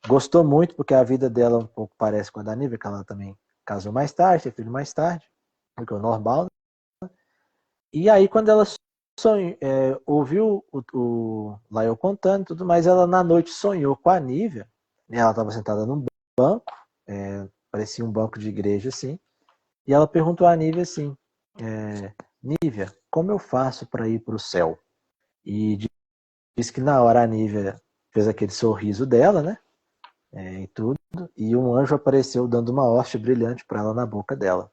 gostou muito porque a vida dela um pouco parece com a da Nívia, que ela também casou mais tarde, teve filho mais tarde, do que o normal. E aí, quando ela ouviu lá eu contando e tudo mais, ela na noite sonhou com a Nívia, né? Ela estava sentada num banco, parecia um banco de igreja assim, e ela perguntou à Nívia assim, Nívia, como eu faço para ir para o céu? E disse que na hora a Nívia fez aquele sorriso dela, né? E tudo, e um anjo apareceu dando uma hóstia brilhante para ela na boca dela.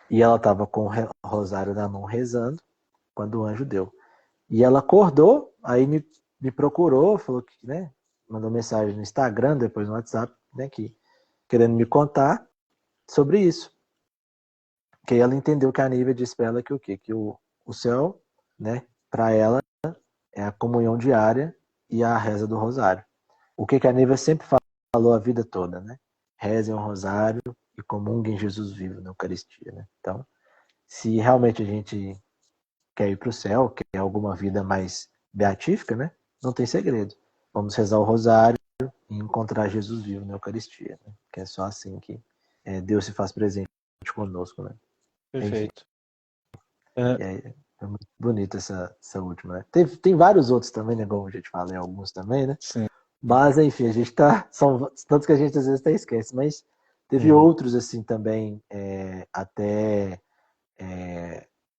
E ela estava com o rosário na mão rezando, quando o anjo deu. E ela acordou, aí me procurou, falou que, né, mandou mensagem no Instagram, depois no WhatsApp, né, querendo me contar sobre isso. Que aí ela entendeu que a Nívia disse para ela que o quê? Que o céu, né, para ela é a comunhão diária e a reza do rosário. O que a Nívia sempre falou a vida toda, né? Rezem o rosário e comunguem Jesus vivo na Eucaristia, né? Então, se realmente a gente quer ir para o céu, quer alguma vida mais beatífica, né? Não tem segredo. Vamos rezar o rosário e encontrar Jesus vivo na Eucaristia, né? Que é só assim que Deus se faz presente conosco, né? Enfim,
Perfeito. É,
é muito bonita essa última, né? Tem vários outros também, né? Como a gente falei, alguns também, né?
sim.
Mas, enfim, a gente tá. São tantos que a gente às vezes até esquece, mas teve
Uhum.
outros, assim, também, até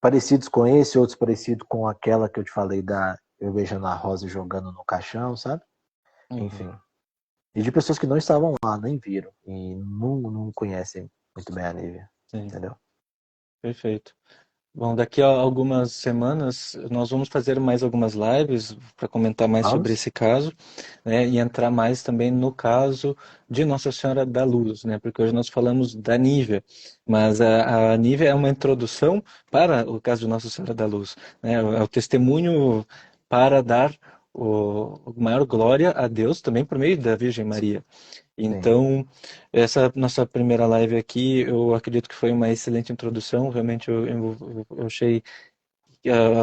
parecidos com esse, outros parecidos com aquela que eu te falei da Eu Beijando a Rosa e Jogando no Caixão, sabe?
Uhum.
Enfim. E de pessoas que não estavam lá, nem viram, e não conhecem muito bem a Nívia,
Sim,
entendeu?
perfeito. Bom, daqui a algumas semanas nós vamos fazer mais algumas lives para comentar mais sobre
Vamos?
esse caso, né, e entrar mais também no caso de Nossa Senhora da Luz, né, porque hoje nós falamos da Nívea, mas a Nívea é uma introdução para o caso de Nossa Senhora da Luz, né, é o testemunho para dar o maior glória a Deus também por meio da Virgem Maria.
Sim.
Então, essa nossa primeira live aqui, eu acredito que foi uma excelente introdução. Realmente, eu achei,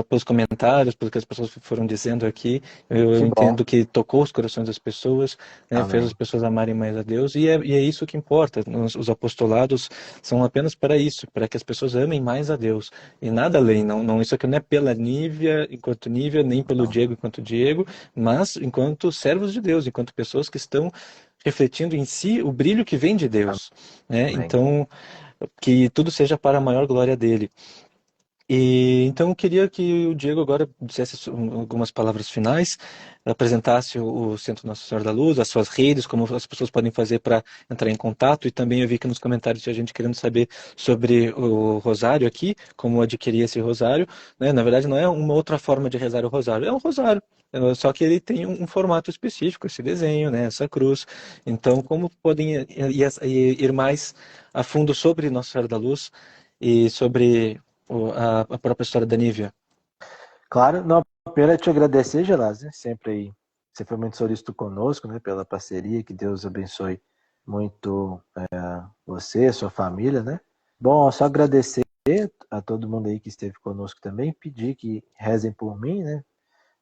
pelos comentários, pelo que as pessoas foram dizendo aqui, eu
Que bom.
entendo que tocou os corações das pessoas, né, fez as
Amém.
pessoas amarem mais a Deus, e é isso que importa. Os apostolados são apenas para isso, para que as pessoas amem mais a Deus, e nada além. Isso aqui não é pela Nívia, enquanto Nívia, nem pelo
Não.
Diego, enquanto Diego, mas enquanto servos de Deus, enquanto pessoas que estão refletindo em si o brilho que vem de Deus, né?
Amém.
Então, que tudo seja para a maior glória dele. E então eu queria que o Diego agora dissesse algumas palavras finais, apresentasse o Centro Nossa Senhora da Luz, as suas redes, como as pessoas podem fazer para entrar em contato, e também eu vi que nos comentários tinha gente querendo saber sobre o rosário aqui, como adquirir esse rosário, né? Na verdade não é uma outra forma de rezar o rosário, é um rosário, só que ele tem um formato específico, esse desenho, né? Essa cruz. Então, como podem ir mais a fundo sobre Nossa Senhora da Luz e sobre a própria história da Nívea?
Claro, não, apenas te agradecer, Gelas, né? Sempre aí. Você foi muito solícito conosco, né? Pela parceria. Que Deus abençoe muito você, sua família, né? Bom, só agradecer a todo mundo aí que esteve conosco também. Pedir que rezem por mim, né?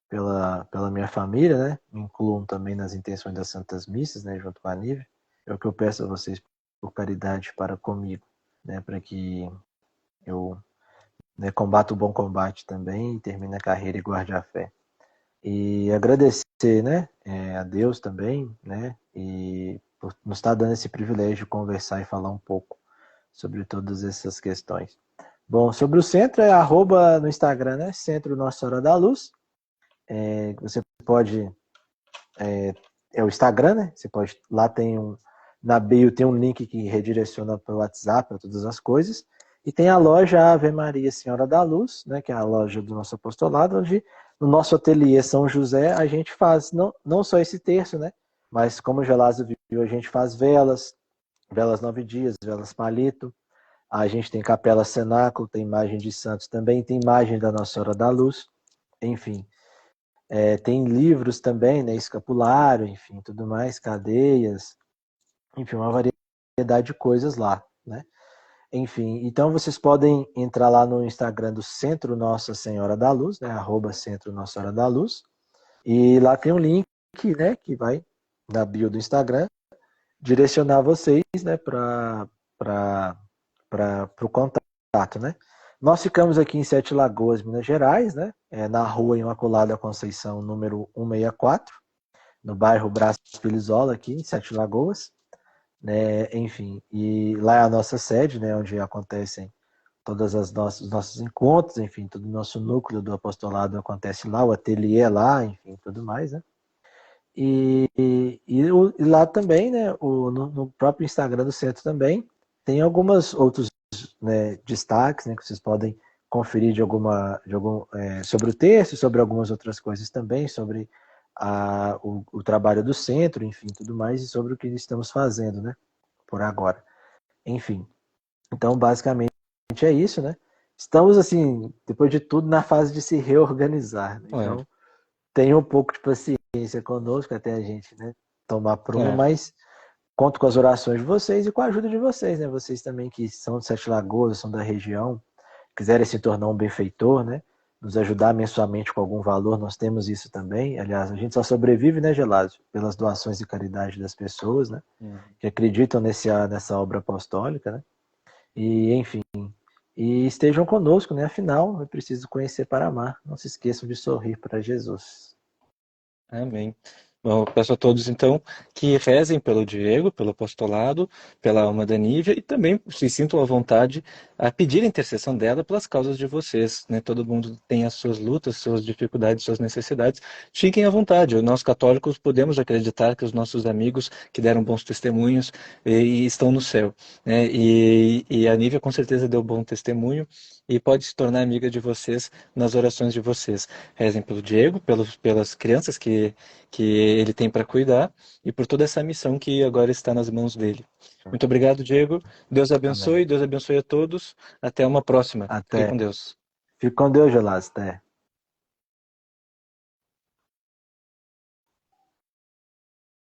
Pela minha família, né? Me incluam também nas intenções das Santas Missas, né? Junto com a Nívea. É o que eu peço a vocês por caridade para comigo, né? Para que eu, né, combata o bom combate também, termine a carreira e guarde a fé. E agradecer, né, a Deus também, né, e por nos estar dando esse privilégio de conversar e falar um pouco sobre todas essas questões. Bom, sobre o centro é arroba no Instagram, né, Centro Nossa Senhora da Luz. Você pode, é o Instagram, né, você pode, lá tem na bio tem um link que redireciona para o WhatsApp, para todas as coisas. E tem a loja Ave Maria Senhora da Luz, né, que é a loja do nosso apostolado, onde no nosso ateliê São José a gente faz não só esse terço, né, mas como o Gelásio viu, a gente faz velas 9 dias, velas palito. A gente tem capela cenáculo, tem imagem de santos também, tem imagem da Nossa Senhora da Luz, enfim. Tem livros também, né, escapulário, enfim, tudo mais, cadeias, enfim, uma variedade de coisas lá, né? Enfim, então vocês podem entrar lá no Instagram do Centro Nossa Senhora da Luz, né? @ Centro Nossa Senhora da Luz. E lá tem um link, né? Que vai na bio do Instagram direcionar vocês, né? Para o contato, né? Nós ficamos aqui em Sete Lagoas, Minas Gerais, né? Na Rua Imaculada Conceição, número 164, no bairro Brás Pilizola, aqui em Sete Lagoas, né? Enfim, e lá é a nossa sede, né? Onde acontecem todas as nossos encontros, enfim, todo o nosso núcleo do apostolado acontece lá, o ateliê lá, enfim, tudo mais, né? E lá também, né, no próprio Instagram do centro também, tem algumas outros, né, destaques, né, que vocês podem conferir sobre o texto, sobre algumas outras coisas também, sobre o trabalho do centro, enfim, tudo mais, e sobre o que estamos fazendo, né, por agora. Enfim, então basicamente é isso, né? Estamos, assim, depois de tudo, na fase de se reorganizar, né?
É,
Então, tenha um pouco de paciência conosco até a gente, né, tomar prumo,
é,
mas conto com as orações de vocês e com a ajuda de vocês, né? Vocês também que são de Sete Lagoas, são da região, quiserem se tornar um benfeitor, né? nos ajudar mensalmente com algum valor, nós temos isso também. Aliás, a gente só sobrevive, né, Gelásio, pelas doações de caridade das pessoas, né,
Uhum.
que acreditam nessa obra apostólica, né, e enfim, e estejam conosco, né, afinal, é preciso conhecer para amar. Não se esqueçam de sorrir para Jesus.
Amém. Bom, eu peço a todos, então, que rezem pelo Diego, pelo apostolado, pela alma da Nívia e também se sintam à vontade a pedir a intercessão dela pelas causas de vocês, né? Todo mundo tem as suas lutas, suas dificuldades, suas necessidades. Fiquem à vontade. Nós católicos podemos acreditar que os nossos amigos que deram bons testemunhos estão no céu, né? E a Nívia com certeza deu bom testemunho e pode se tornar amiga de vocês nas orações de vocês. Rezem pelo Diego, pelas crianças que ele tem para cuidar e por toda essa missão que agora está nas mãos dele. Muito obrigado, Diego.
Amém.
Deus abençoe a todos. Até uma próxima. Fique
Até.
com Deus.
Fique com Deus, Gelásio. Até.